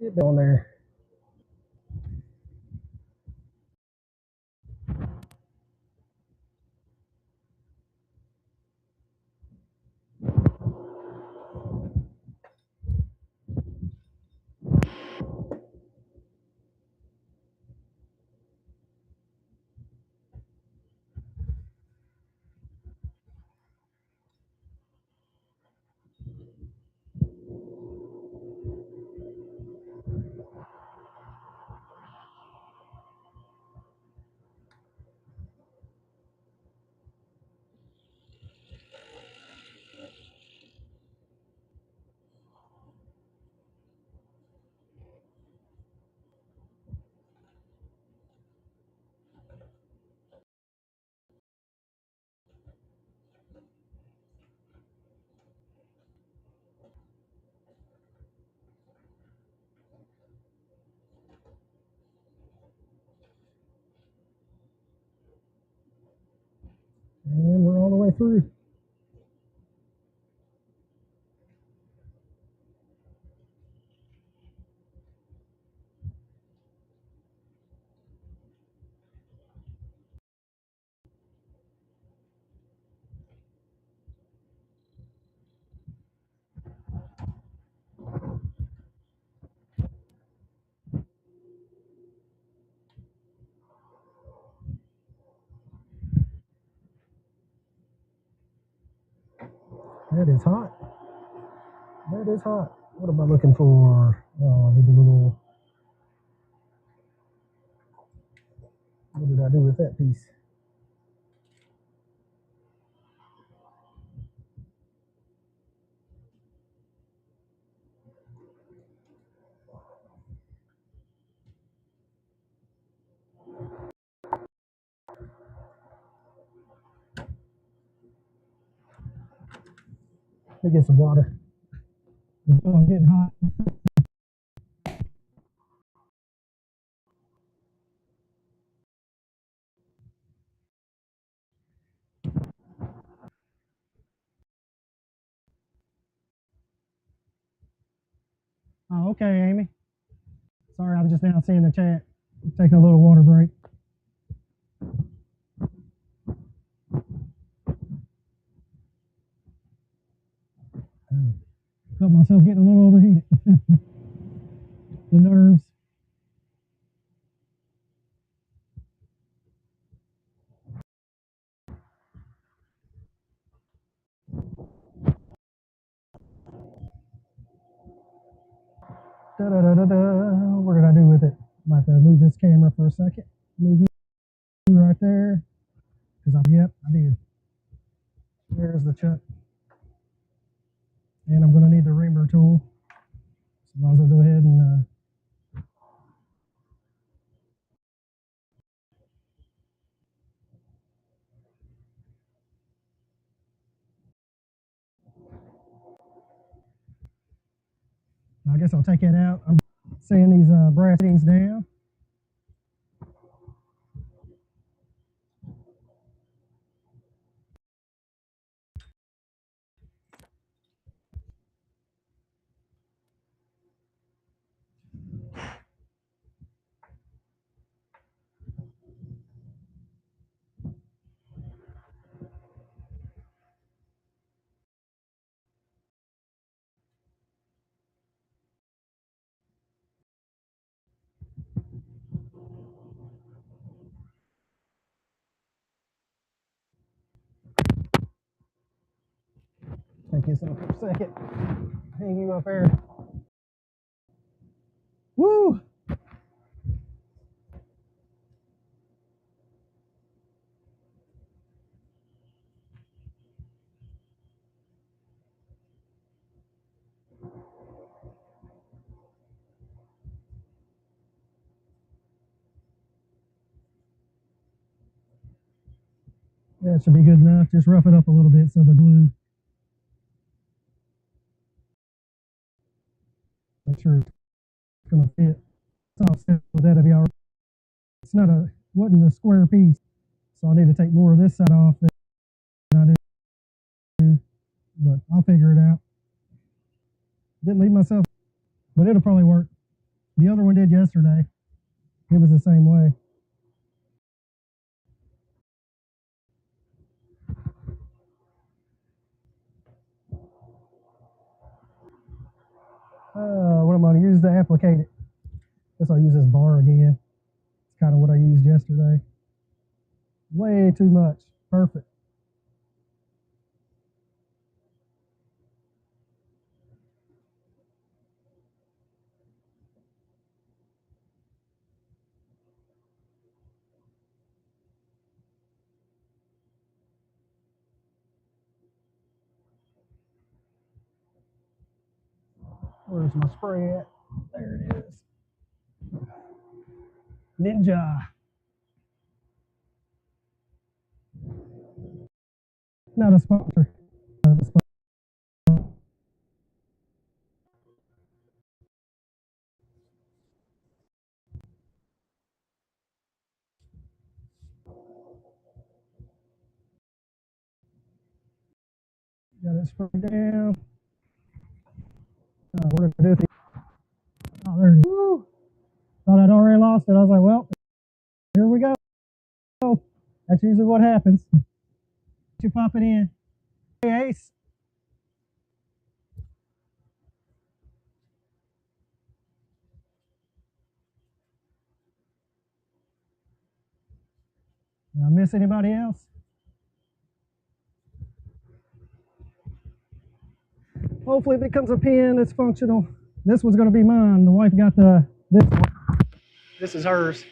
is. Get down there. And we're all the way through. That is hot. That is hot. What am I looking for? Oh, I need a little. What did I do with that piece? Let me get some water. Oh, I'm getting hot. Oh, okay, Amy. Sorry, I was just now seeing the chat. Taking a little water break. Felt myself getting a little overheated. The nerves. Da, da, da, da, da. What did I do with it? Might have to move this camera for a second. Move you right there. Yep, I did. There's the chuck. And I'm going to need the reamer tool. So might as well go ahead and I guess I'll take that out. I'm sanding these brass fittings down. Take this up for a second. Hang you up there. Woo! That should be good enough. Just rough it up a little bit so the glue. Make sure it's gonna fit. It's all set with that'll be all right. It's not a wasn't a square piece, so I need to take more of this side off than I do. But I'll figure it out. Didn't leave myself, but it'll probably work. The other one did yesterday. It was the same way. What I'm going to use to applicate it. Guess I'll use this bar again. It's kind of what I used yesterday. Way too much. Perfect. Where's my spray at? There it is. Ninja. Not a sponsor. Not a sponsor. Got it sprayed down. We're going to do it. Oh, there it is. Woo. Thought I'd already lost it. I was like, well, here we go. That's usually what happens. You pop it in. Hey, Ace. Did I miss anybody else? Hopefully it becomes a pen that's functional. This was going to be mine. The wife got this one. This is hers.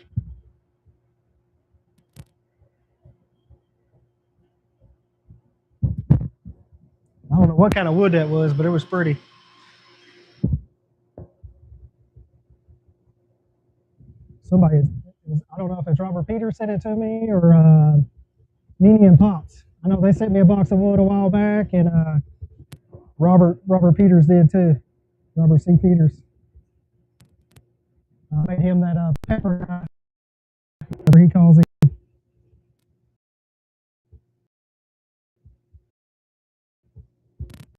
I don't know what kind of wood that was, but it was pretty. Somebody, I don't know if it's Robert Peters sent it to me or Nene and Pops. I know they sent me a box of wood a while back, and Robert Peters did too. Robert C. Peters. I made him that pepper guy, whatever he calls it.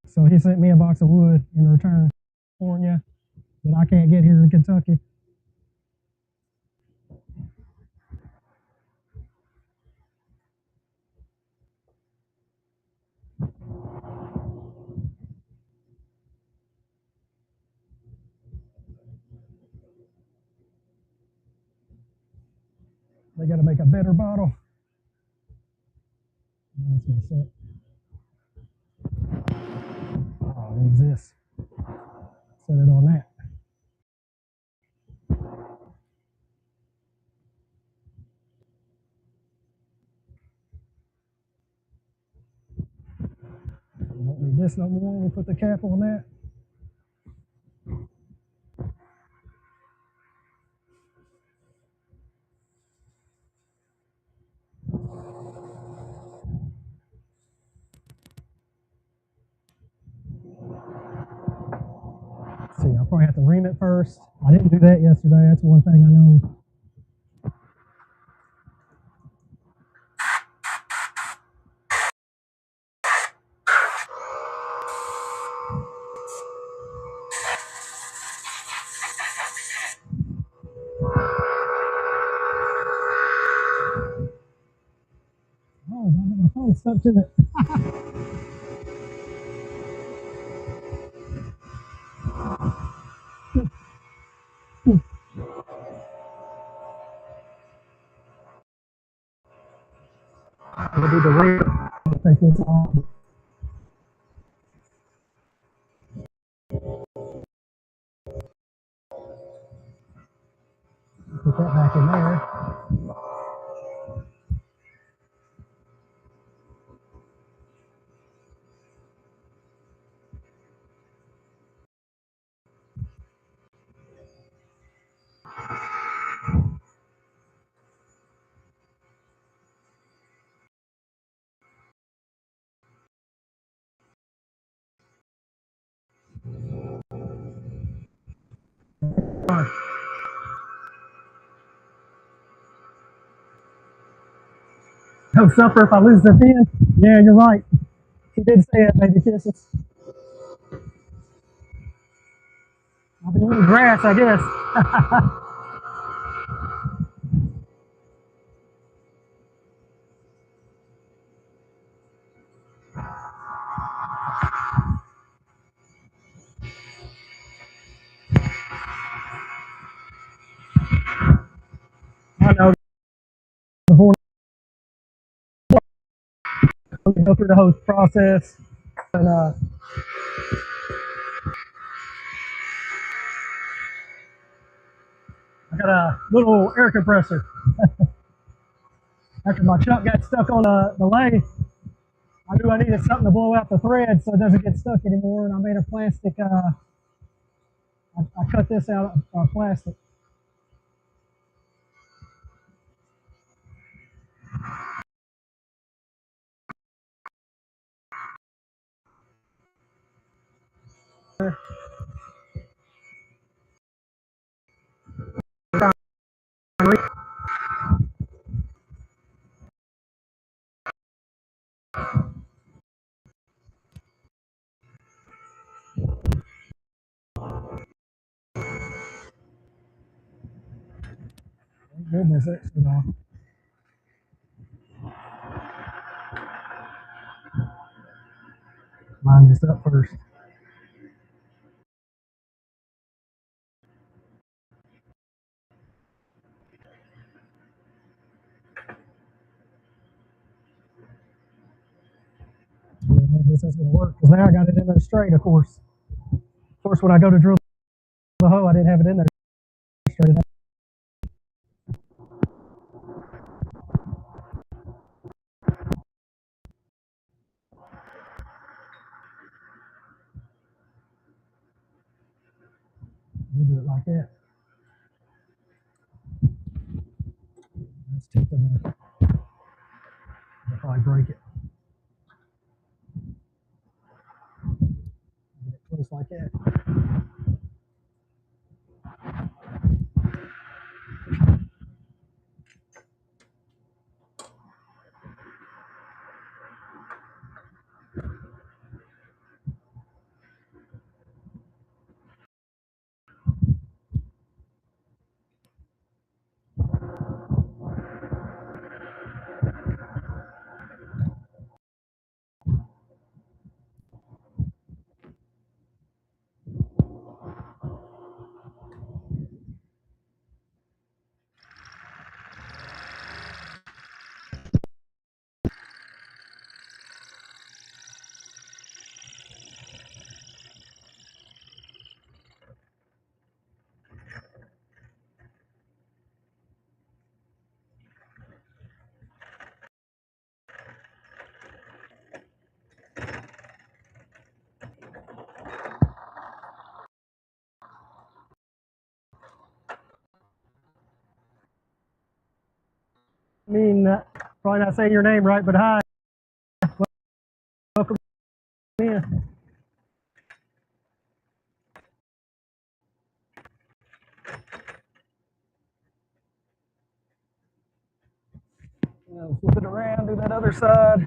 So he sent me a box of wood in return, California, that I can't get here in Kentucky. They got to make a better bottle. That's what's up. Oh, there's this. Set it on that. Won't need this no more. We'll put the cap on that. See, I'll probably have to ream it first. I didn't do that yesterday. That's one thing I know. Oh, my phone stuck to it. I'm gonna do the ream. I'll take this off. Don't suffer if I lose the fin. Yeah, you're right. He did say it, baby kisses. I'll be eating grass, I guess. I know. Before we go through the whole process, and I got a little air compressor. After my chuck got stuck on the lathe, I knew I needed something to blow out the thread so it doesn't get stuck anymore, and I made a plastic. I cut this out of plastic. Goodness, line this up first. Yeah, I guess that's gonna work because now I got it in there straight. Of course, when I go to drill the hoe, I didn't have it in there straight. You do it like that. That's tipping it. I'll probably break it. Get it close like that. I mean, probably not saying your name right, but hi, welcome in. Flip it around, do that other side.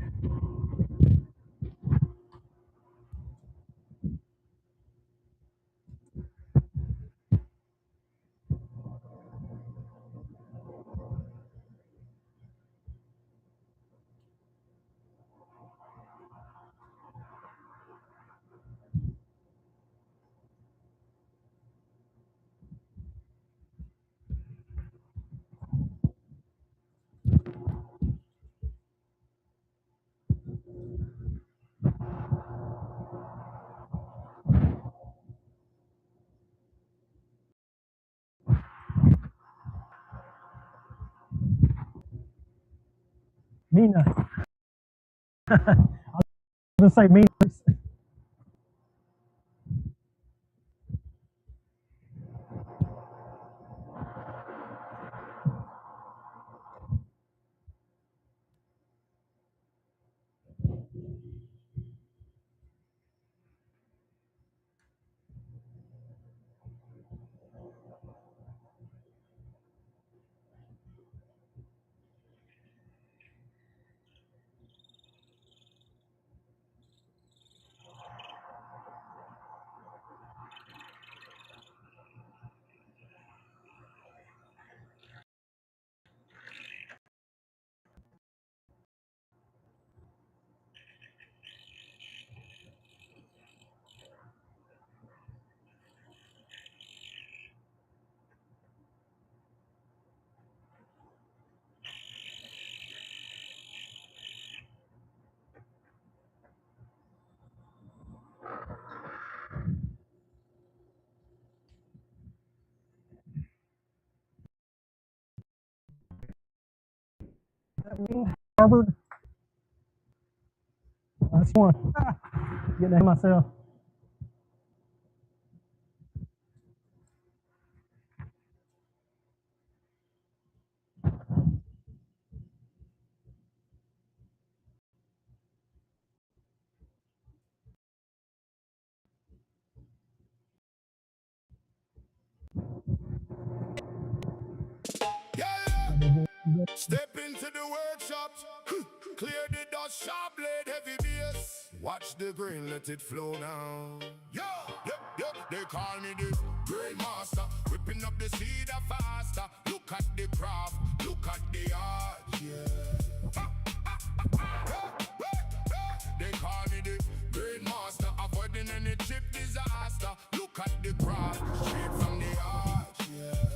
Mina. I'll just say Mina. Harvard. That's one. Getting ahead of myself. Yeah, yeah. Step into the workshop, clear the dust, sharp blade, heavy bass. Watch the grain, let it flow now. Yeah, yeah, yeah. They call me the grain master, whipping up the cedar faster. Look at the craft, look at the art, yeah. They call me the grain master, avoiding any chip disaster. Look at the craft, straight from the art, yeah.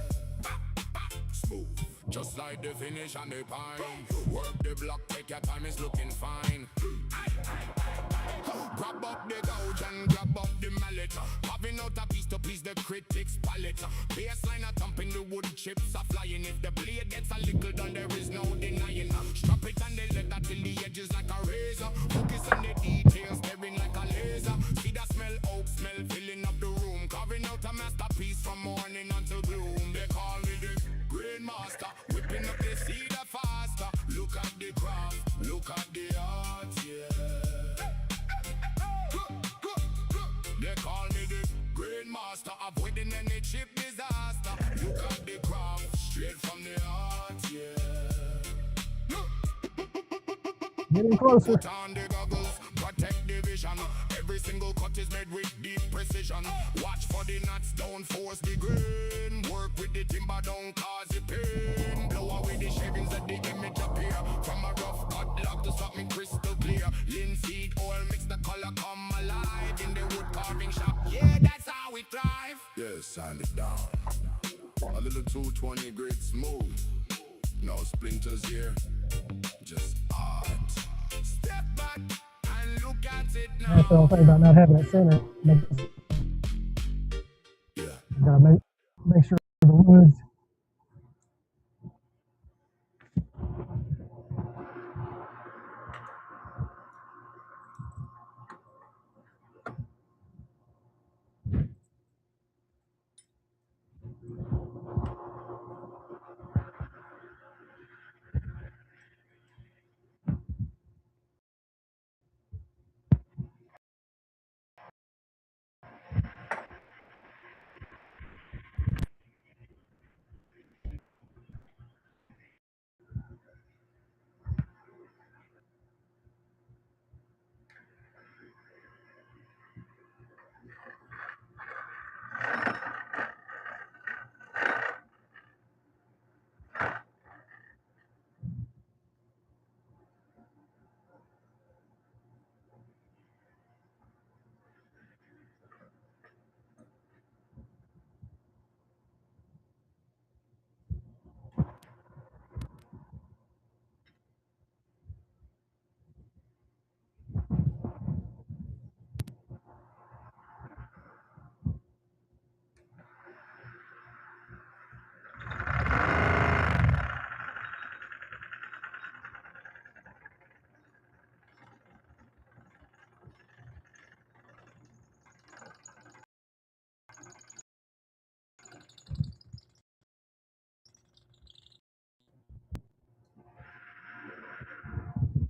Smooth, just like the finish on the pine. Work the block, take your time, it's looking fine. Grab up the gouge and grab up the mallet. Carving out a piece to please the critics' palate. Baseline a thumping, the wood chips are flying. If the blade gets a little done, there is no denying. Strap it and the leather till the edges like a razor. Focus on the details, staring like a laser. See the smell, oak smell, filling up the room. Carving out a masterpiece from morning until gloom. They call me the grain master, whipping up the cedar faster. Look at the craft, look at the art, yeah. They call me the grain master, avoiding any chip disaster. Look at the craft, straight from the heart, yeah. Getting closer. Put on the goggles, protect the vision. Every single cut is made with deep precision. Watch for the knots, don't force the grain. Work with the timber, don't cause the pain. Blow away the shavings, let the image appear. From a rough cut log to something crystal clear. Linseed oil makes the color come alive in the wood carving shop. Yeah, that's how we thrive. Yeah, sand it down. A little 220 grit smooth. No splinters here, just art. Step back and look at it now. That's the whole thing about not having it centered. Yeah. Gotta make sure the woods.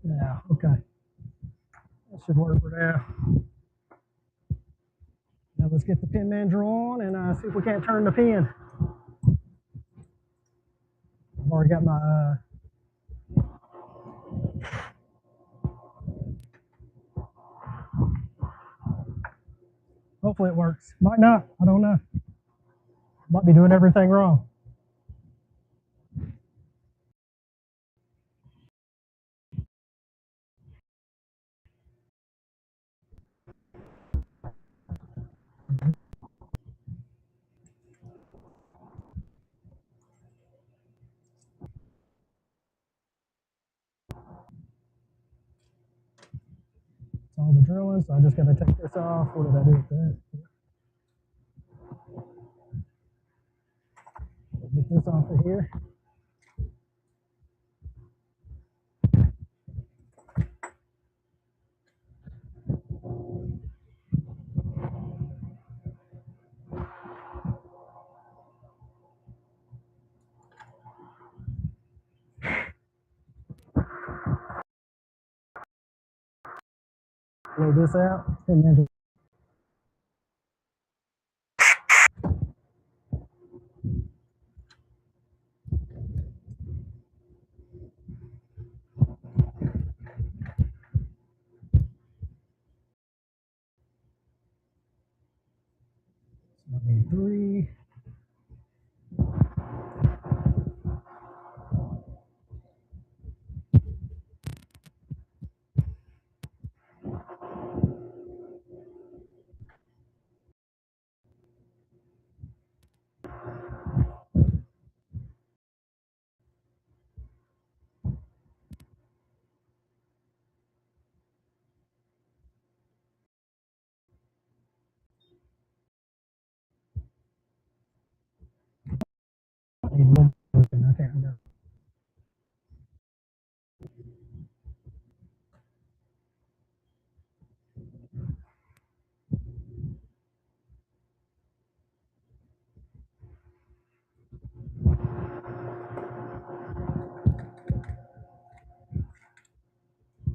Yeah, okay. That should work for now. Now let's get the pin man drawn and see if we can't turn the pin. I've already got my hopefully it works. Might not, I don't know. Might be doing everything wrong. It's all the drilling, so I just gotta take this off. What did I do with that? Get this off of here. Blow this out. And then I need 3. I need one more thing. I can't remember.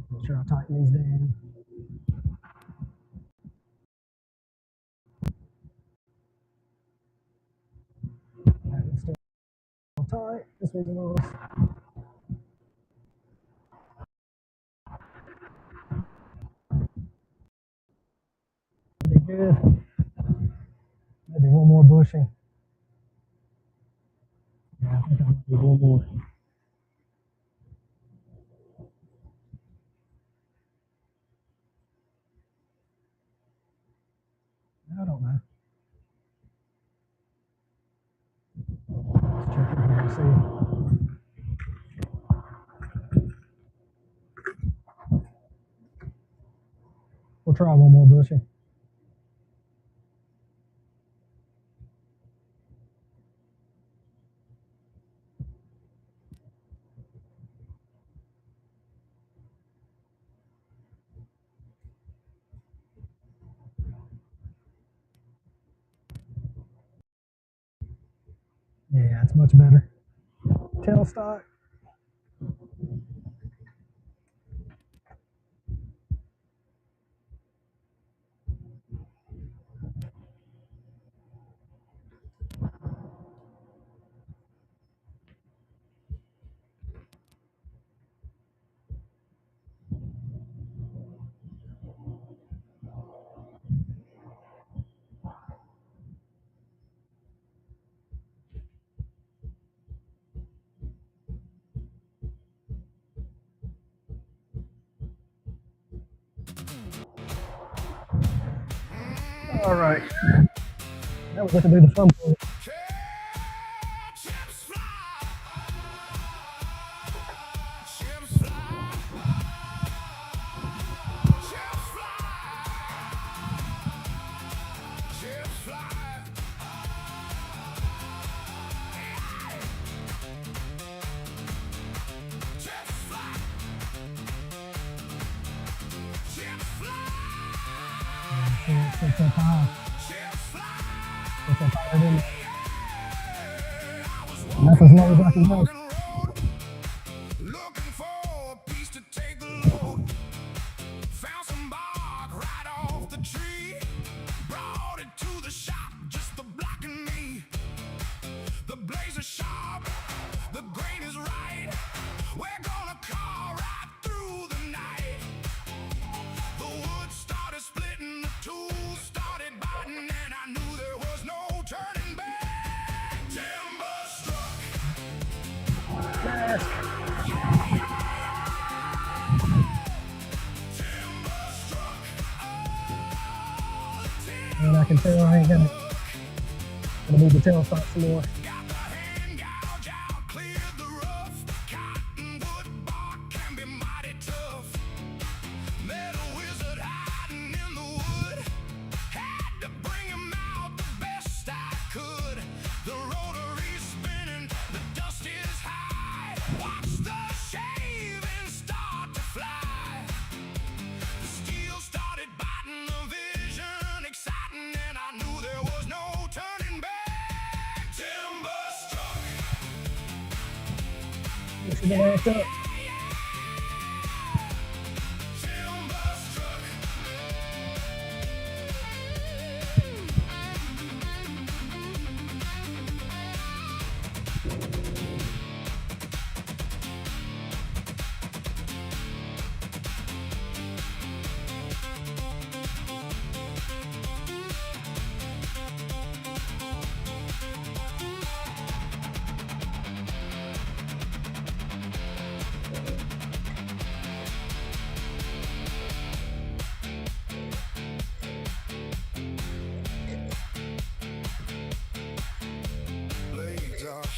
Make sure I tighten these down. That is still tight. This one's a little. Pretty good. Maybe one more bushing. Yeah, I think I might need one more. I don't know. Let's check it here and see. We'll try one more bushing. Yeah, it's much better. Tailstock. All right. Now we get to do the fun part. It's up high. It's up higher than that. And that's as low as I can go. Looking for a piece to take the load. Found some bark right off the tree. Brought it to the shop, just the block and me. The blaze is sharp, the grain is right. We're gonna call right through the night. The wood started splitting, the tools started biting, and I knew there was no turning back. Timber struck. Yes. Timber struck. Oh, timber And I can tell I ain't gonna move the tailstock some more. got the hand gouge out, cleared the rough. Cottonwood bark can be mighty tough. Metal wizard hiding in the wood. Had to bring him out the best I could. The rotary's spinning, the dust is high. Watch the shavings start to fly. The steel started biting, the vision exciting, and I knew there was no turning back. Timber struck. This is gonna act up. Timber struck.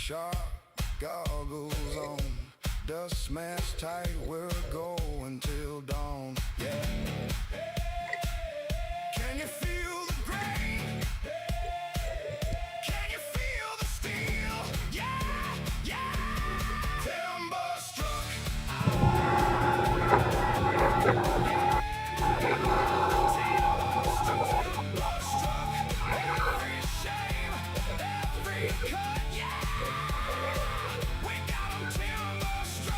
sharp goggles on. Dust mask tight, we're going till dawn. Yeah. Can you feel the grain? Can you feel the steel? Yeah, yeah. Timber struck. Timber struck. Every shame, every cut. Yeah. We got 'em timber struck.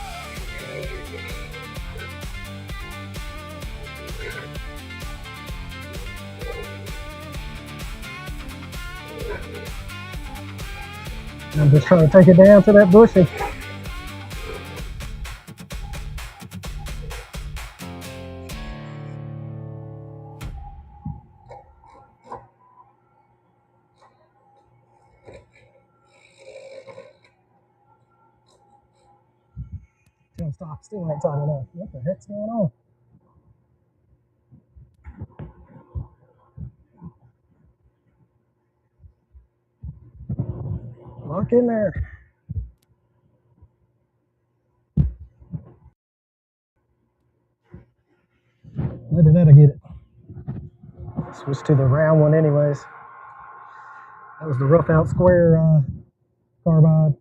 I'm just trying to take it down to that bushing. Tailstock still ain't tight enough. What the heck's going on? Lock in there. Maybe that'll get it. Switch to the round one anyways. That was the rough out square carbide.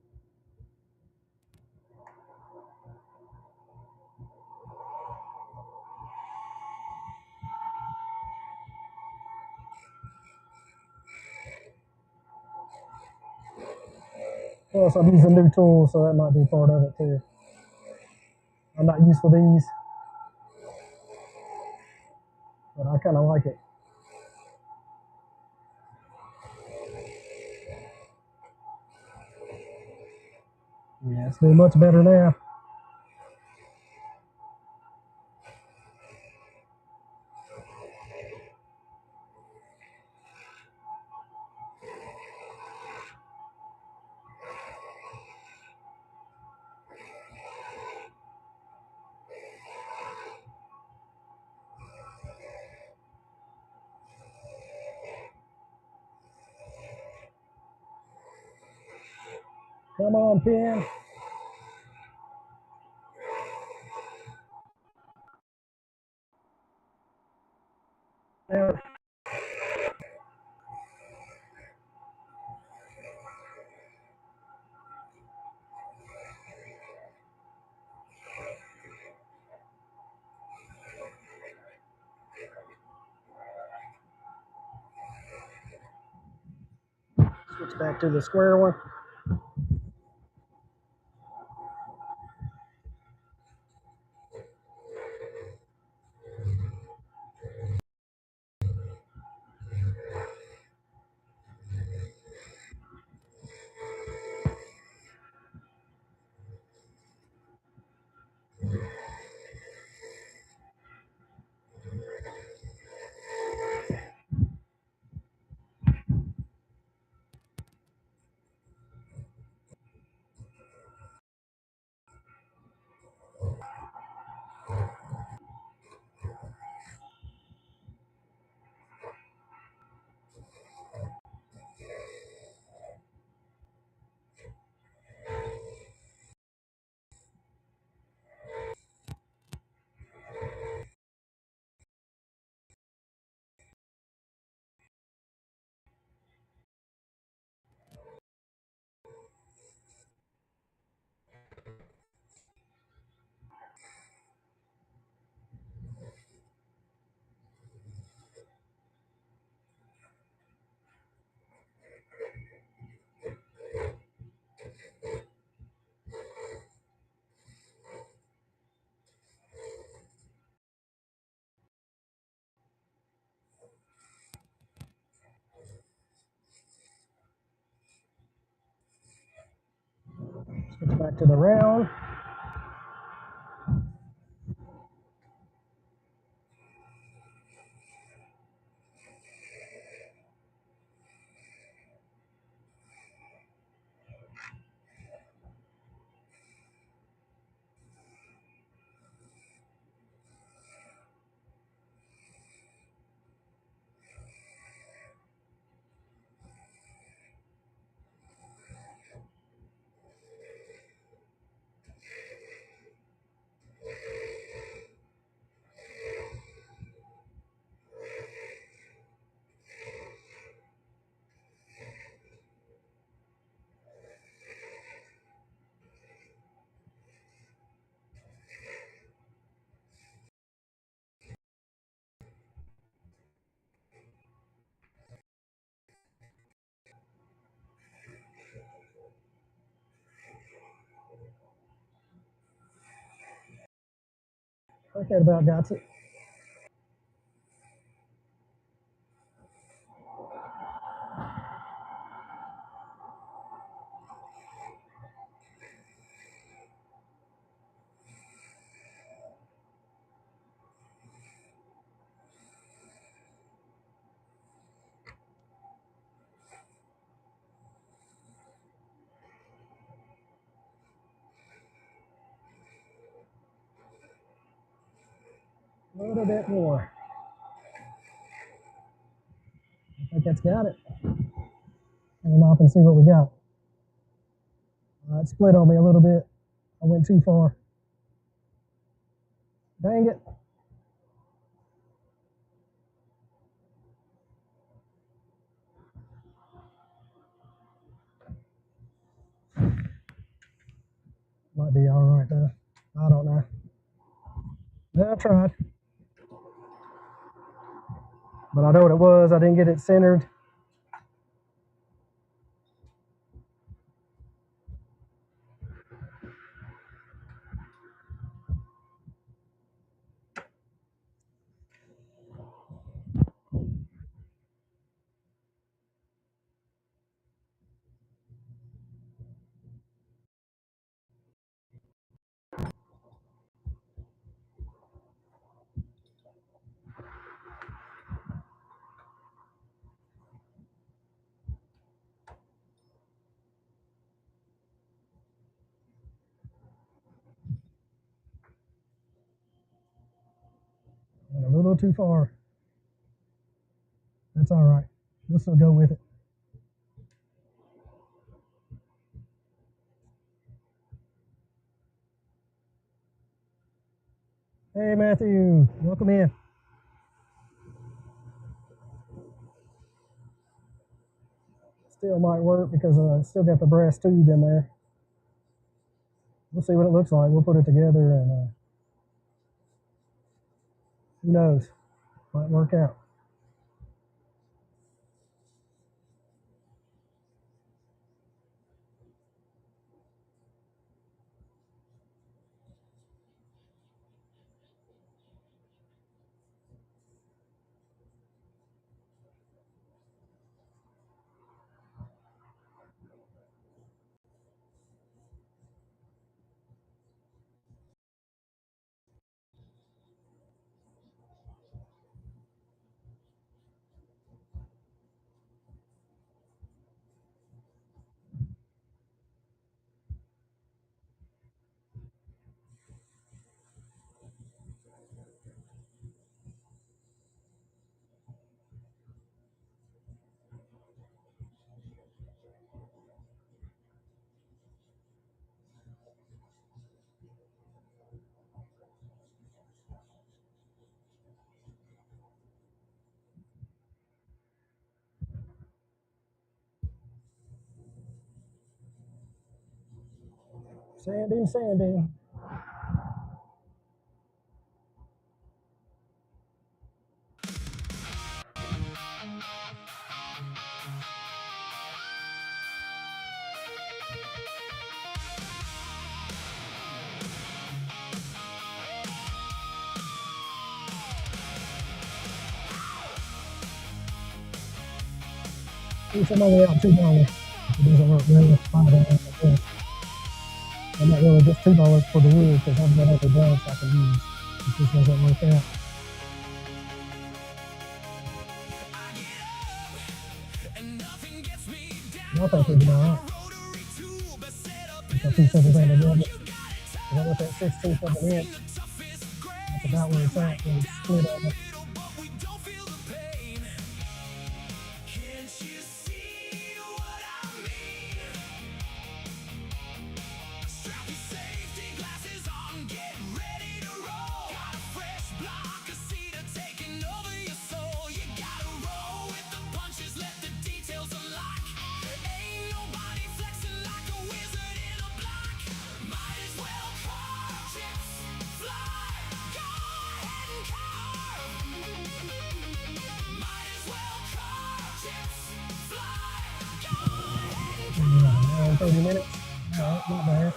Plus I'm using new tools, so that might be part of it too. I'm not used to these, but I kind of like it. Yeah, it's doing much better now. Come on, pin. Now, switch back to the square one. Switch back to the round. I think that about got it. A little bit more. I think that's got it. Hang them off and see what we got. It split on me a little bit. I went too far. Dang it. Might be all right though. I don't know. Yeah, I tried. But I know what it was. I didn't get it centered. Went a little too far. That's all right. We'll still go with it. Hey, Matthew. Welcome in. Still might work because I still got the brass tube in there. We'll see what it looks like. We'll put it together and who knows? Might work out. Sandy. I'm only out $2. It doesn't work really. It's $5. I'm not really just $2 for the wood because I've got other brass I can use. It just doesn't work out. I think we'll be all right. If I piece everything together, if I look at 16th of an inch, that's about where it's at. It's split up. Yeah, 30 minutes. All right, not bad.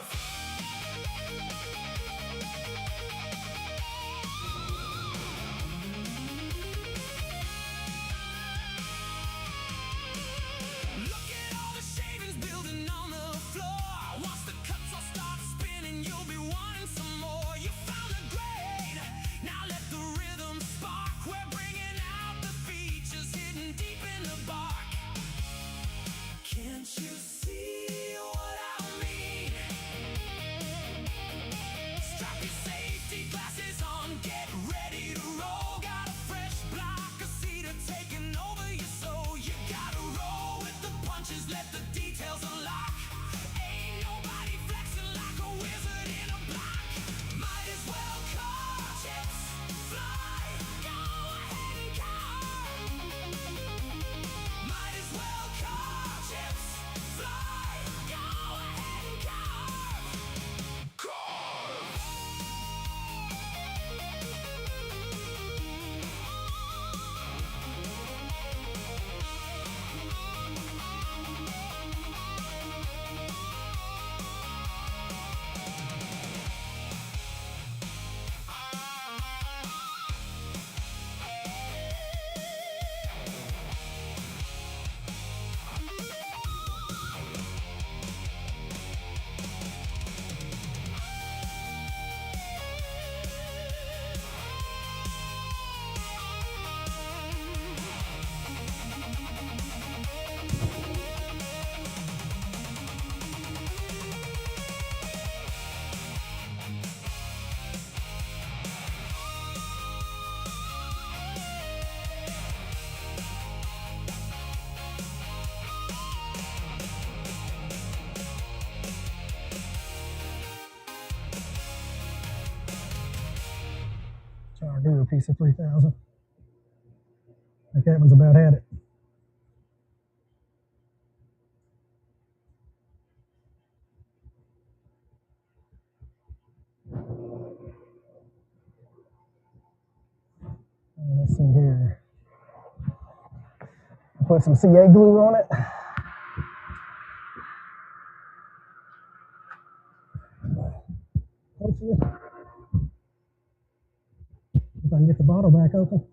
punches, let the details unlock. Ain't nobody flexing like a wizard in a block. Might as well call chips, fly, go ahead and carve. Might as well call chips, fly, go ahead and carve. Carve. Trying to do a piece of 3000. I think that one's about had it. Let's see here. Put some CA glue on it. Hopefully, if I can get the bottle back open.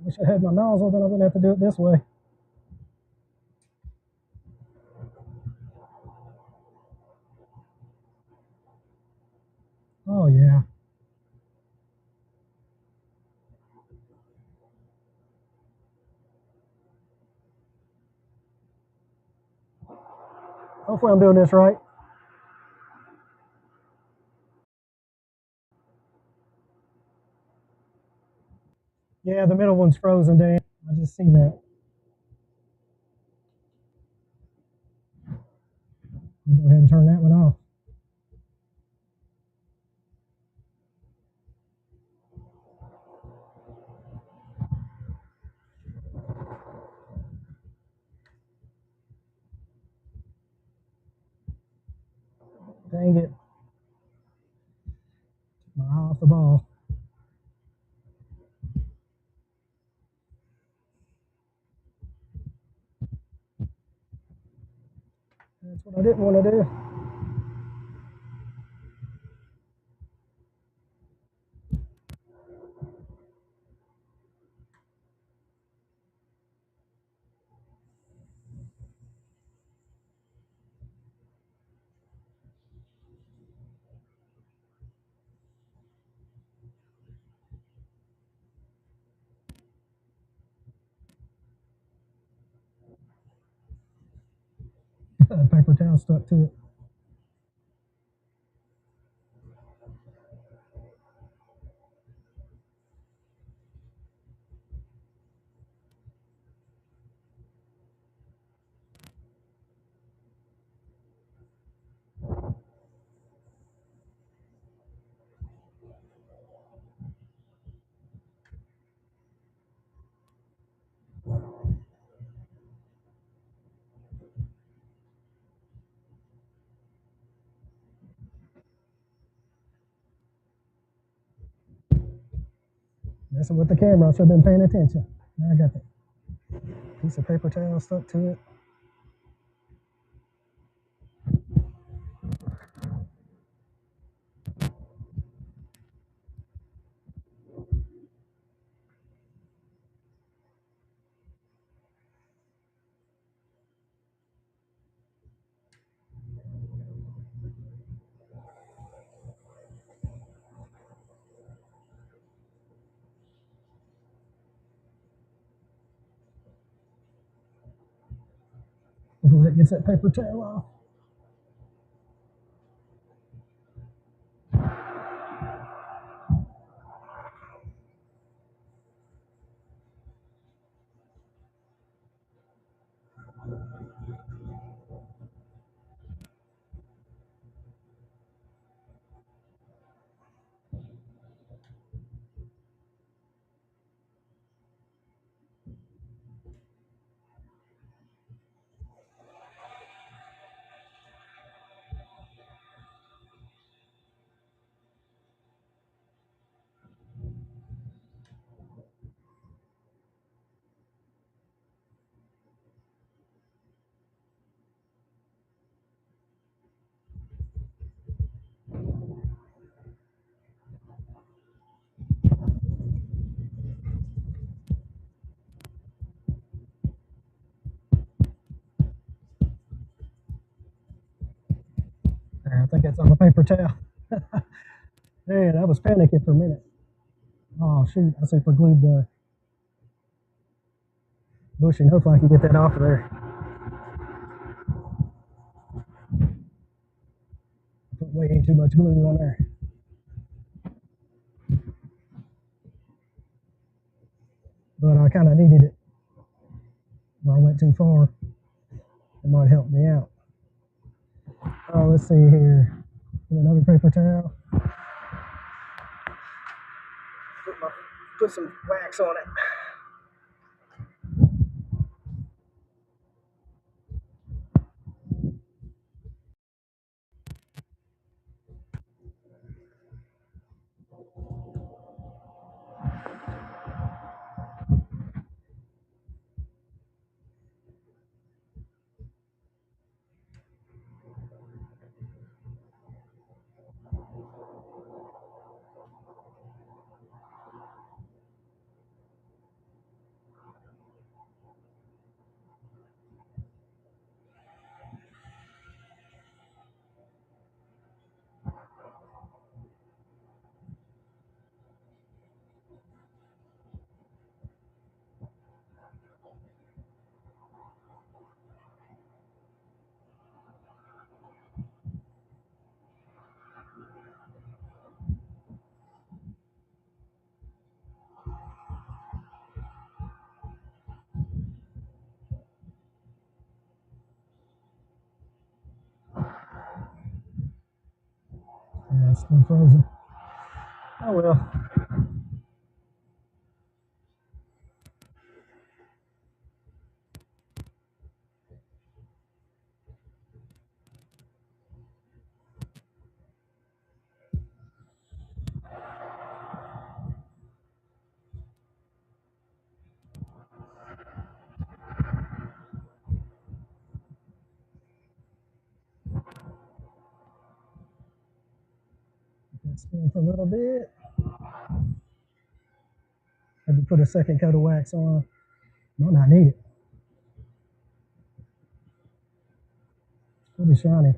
Wish I had my nozzle, then I wouldn't have to do it this way. Oh yeah. Hopefully I'm doing this right. Yeah, the middle one's frozen, Dan. I just see that. I'll go ahead and turn that one off. Dang it. My eye off the ball. That's what I didn't want to do. That paper towel stuck to it. Messing with the camera, I should have been paying attention. Now I got that. Piece of paper towel stuck to it. Before that gets that paper towel off. There, I think that's on the paper towel. Man, I was panicking for a minute. Oh shoot, I super glued the bushing. Hopefully I can get that off of there. Put way too much glue on there. But I kind of needed it. If I went too far, it might help me out. Oh, let's see here. Get another paper towel. Put some wax on it. Yeah, it's still frozen. Oh well. Spin for a little bit. Maybe put a second coat of wax on. Might not need it. It's pretty shiny.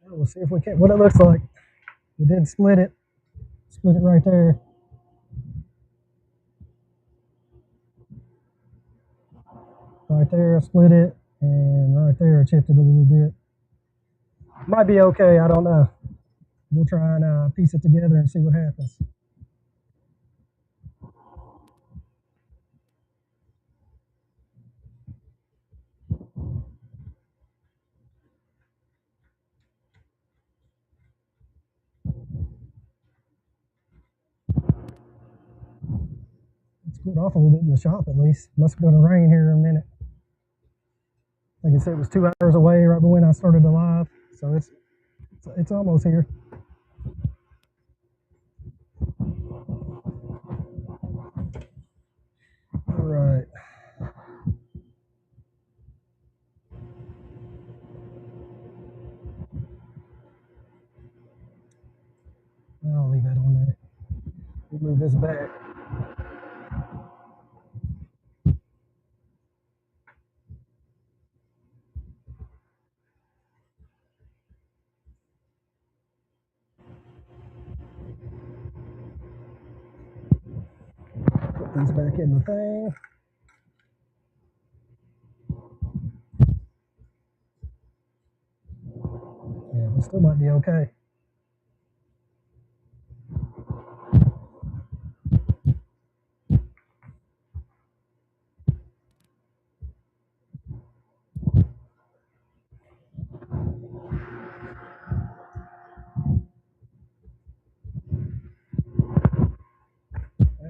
We'll see if we can. What it looks like. We did split it. Split it right there. Right there, I split it, and right there, I chipped it a little bit. Might be okay. I don't know. We'll try and piece it together and see what happens. It's cooled off a little bit in the shop at least. Must be going to rain here in a minute. Like I said, it was 2 hours away right when I started the live, so it's almost here. All right. I'll leave that on there. We'll move this back. Put these back in the thing. Yeah, we still might be okay.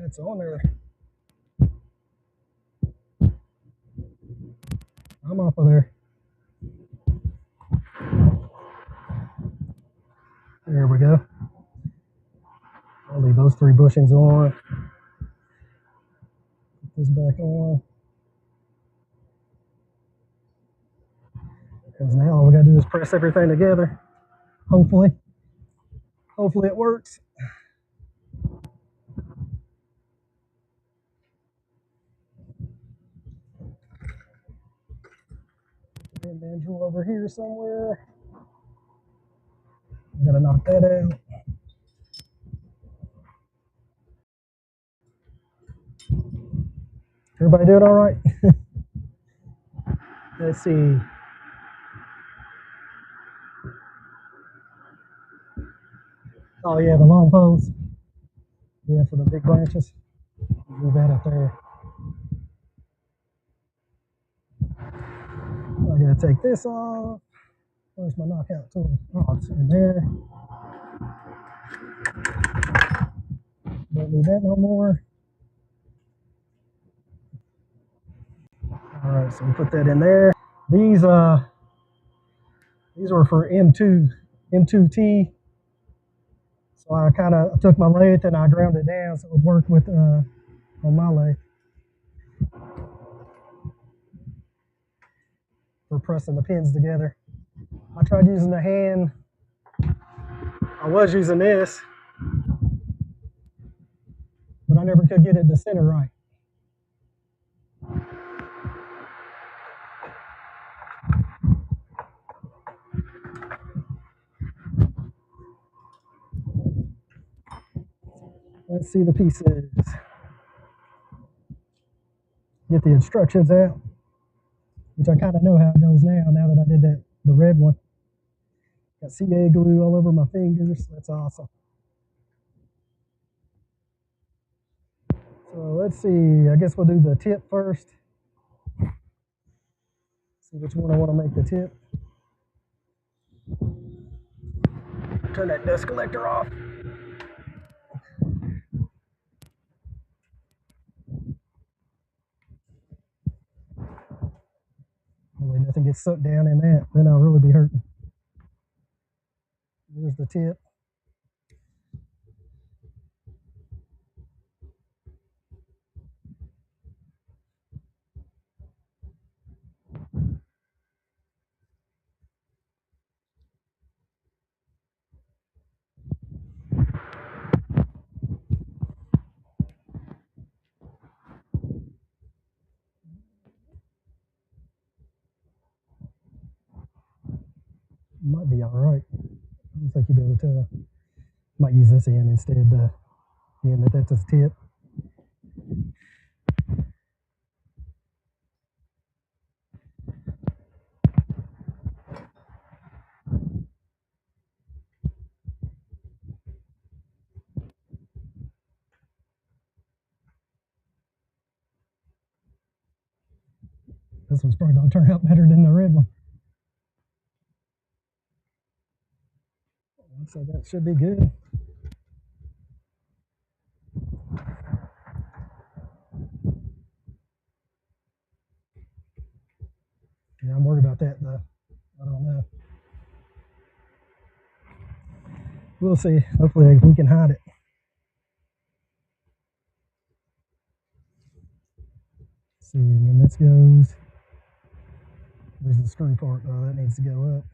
It's on there. I'm off of there. There we go. I'll leave those 3 bushings on. Put this back on. Because now all we gotta do is press everything together. Hopefully. Hopefully it works. And then drill over here somewhere. I gotta knock that out. Everybody doing all right? Let's see. Oh yeah, the long poles. Yeah, for the big branches. Move that up there. I gotta take this off. Where's my knockout tool? Oh, it's in there. Don't need that no more. All right, so we put that in there. These were for M2T. So I kind of took my lathe and I ground it down so it would work with on my lathe for pressing the pins together. I tried using the hand. I was using this, but I never could get it to center right. Let's see the pieces. Get the instructions out, which I kind of know how it goes now that I did the red one. Got CA glue all over my fingers. That's awesome. So let's see. I guess we'll do the tip first. See which one I want to make the tip. Turn that dust collector off. Hopefully nothing gets sucked down in that. Then I'll really be hurting. There's the tip. Might be all right. I don't think you'll be able to tell. Might use this end instead, being that that's a tip. This one's probably going to turn out better than the red one. So that should be good. Yeah, I'm worried about that though. I don't know. We'll see. Hopefully we can hide it. Let's see, and then this goes. Where's the screw part? Oh, that needs to go up.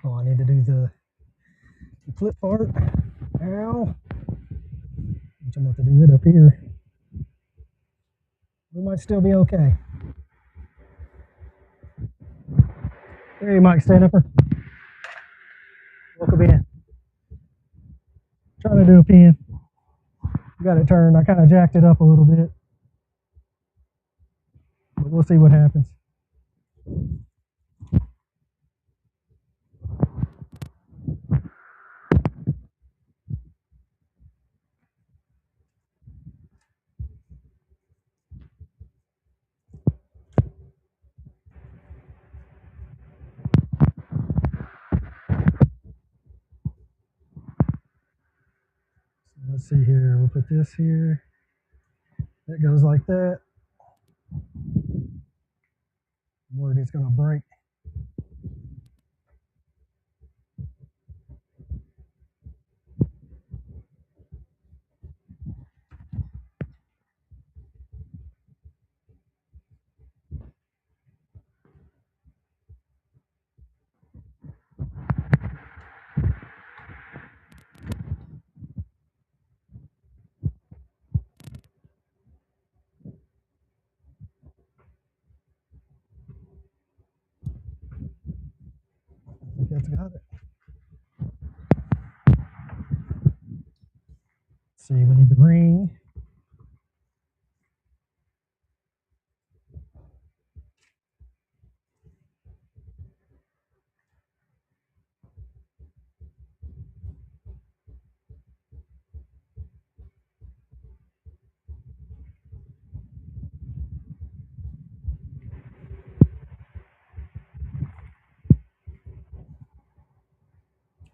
Oh, I need to do the flip part. Ow. Which I'm going to have to do it up here. We might still be okay. Hey, Mike Stanhoper. Welcome in. Trying to do a pin. Got it turned. I kind of jacked it up a little bit. But we'll see what happens. So let's see here. We'll put this here. That goes like that. I'm worried it's going to break. I think that's got it. Let's see, we need the ring.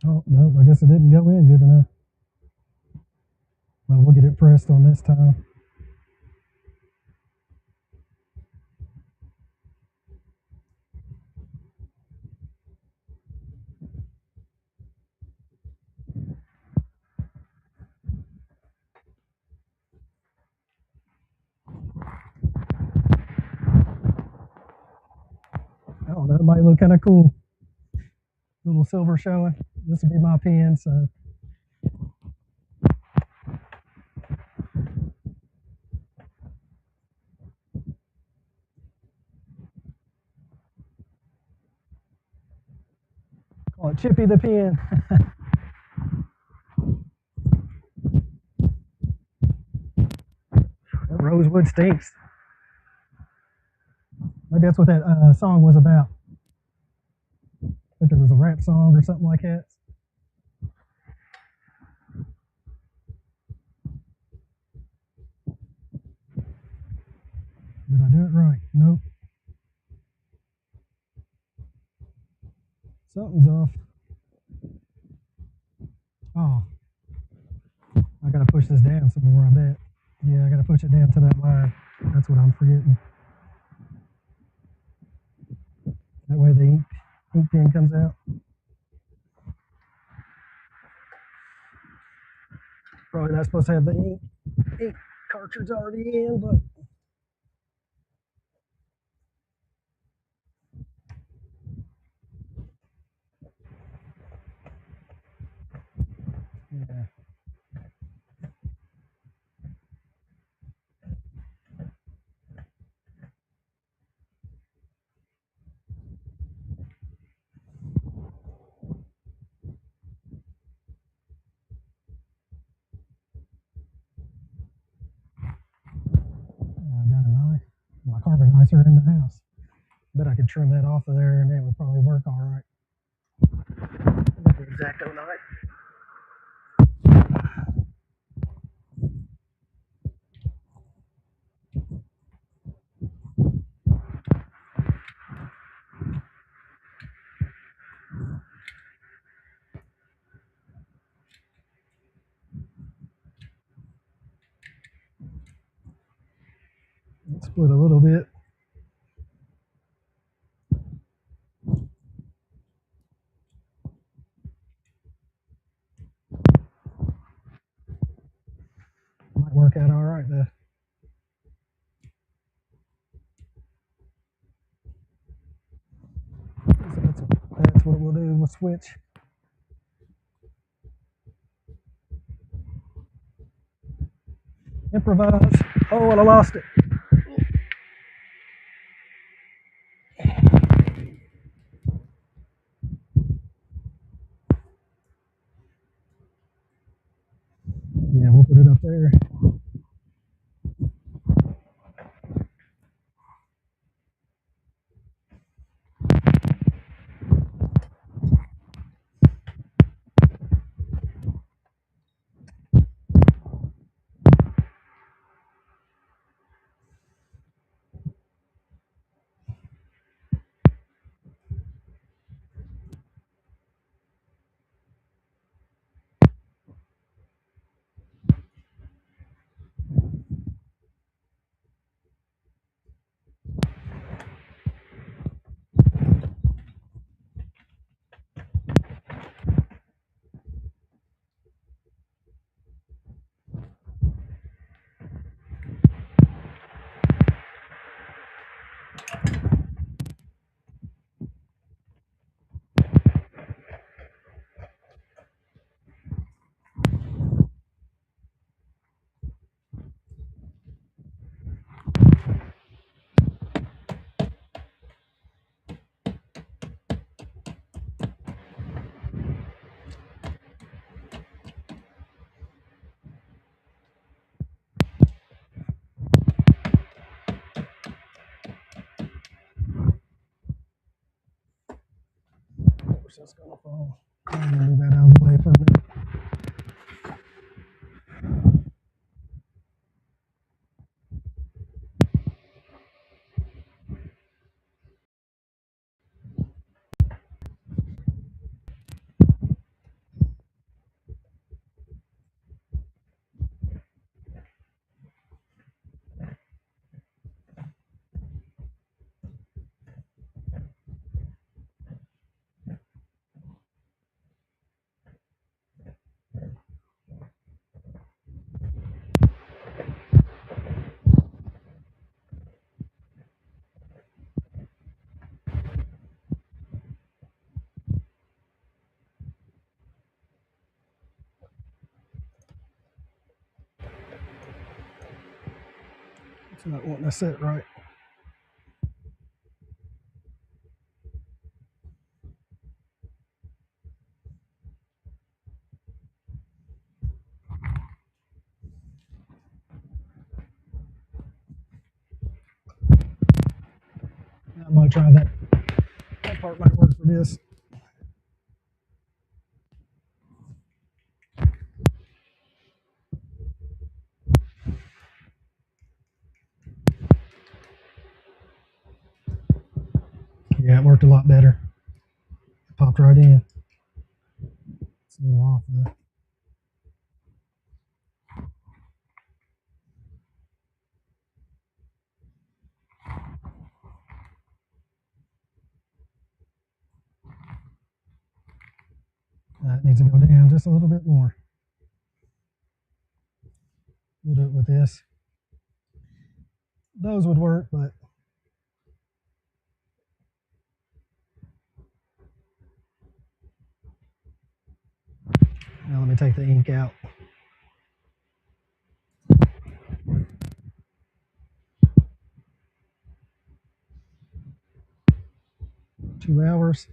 Oh, no, I guess it didn't go in good enough. Well, we'll get it pressed on this time. I don't know, it might look kind of cool. Little silver showing. This will be my pen, so. Call it Chippy the pen. That rosewood stinks. Maybe that's what that song was about. I think there was a rap song or something like that. Did I do it right? Nope. Something's off. Oh, I gotta push this down some more, I bet. Yeah, I gotta push it down to that line. That's what I'm forgetting. That way the ink pen comes out. Probably not supposed to have the ink cartridge already in, but Yeah. I got a knife. My carving knives are in the house. Bet I could trim that off of there and it would probably work all right. The X-Acto knife. Split a little bit. Might work out all right though. So that's what we'll do. We'll switch. Improvise. Oh, and I lost it. Yeah, we'll put it up there. Of course, that's gonna fall. I'm gonna move that out of the way for a minute. It's not wanting to sit right. I might try that. That part might work for this. Yeah, it worked a lot better. It popped right in. It's a little off though. That needs to go down just a little bit more. We'll do it with this. Those would work, but Now let me take the ink out. 2 hours.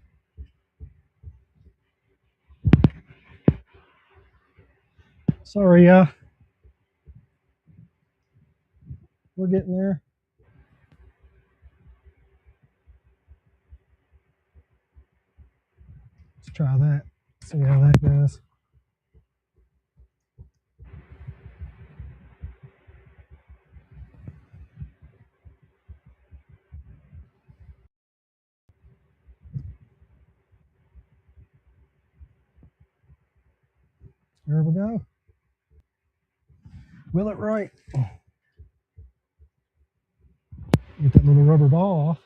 Sorry, we're getting there. Let's try that. See how that goes. There we go. Will it right. Get that little rubber ball off.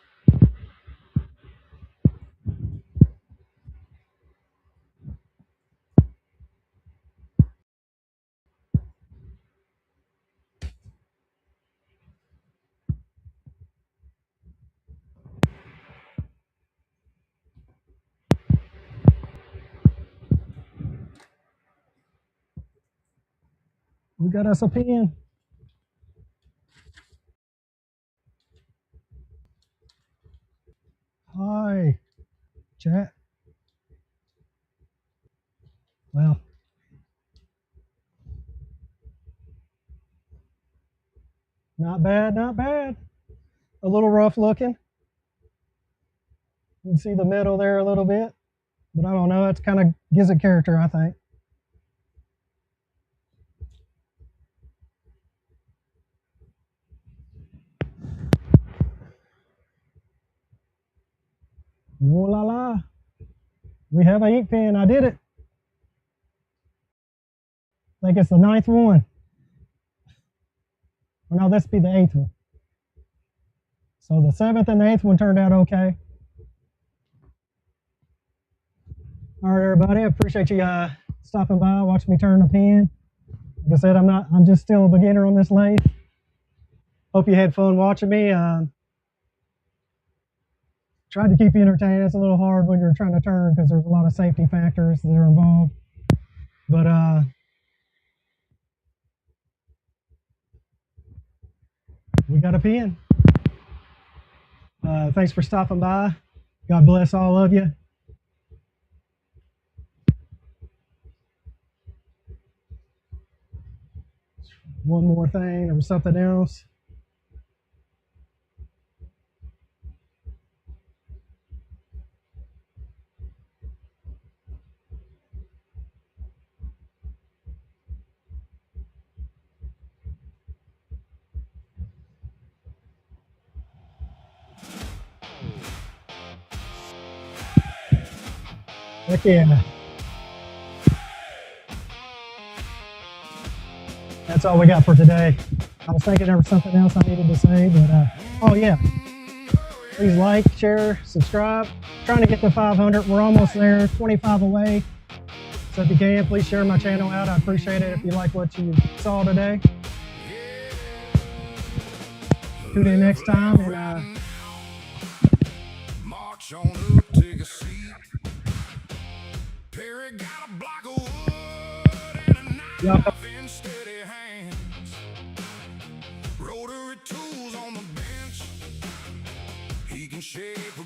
We got us a pen. Hi, chat. Well, not bad, not bad. A little rough looking. You can see the middle there a little bit, but I don't know. It kind of gives it character, I think. Whoa la la. We have an ink pen. I did it. I think it's the 9th one. Or no, this would be the 8th one. So the 7th and the 8th one turned out okay. All right, everybody. I appreciate you stopping by, watching me turn a pen. Like I said, I'm just still a beginner on this lathe. Hope you had fun watching me. Tried to keep you entertained. It's a little hard when you're trying to turn because there's a lot of safety factors that are involved. But we got a pen. Thanks for stopping by. God bless all of you. One more thing, or something else. Heck yeah. That's all we got for today. I was thinking there was something else I needed to say, but oh yeah. Please like, share, subscribe. Trying to get to 500. We're almost there, 25 away. So if you can, please share my channel out. I appreciate it if you like what you saw today. Tune in next time and March on up, take a seat. Perry got a block of wood and a knife in steady hands. Rotary tools on the bench. He can shape a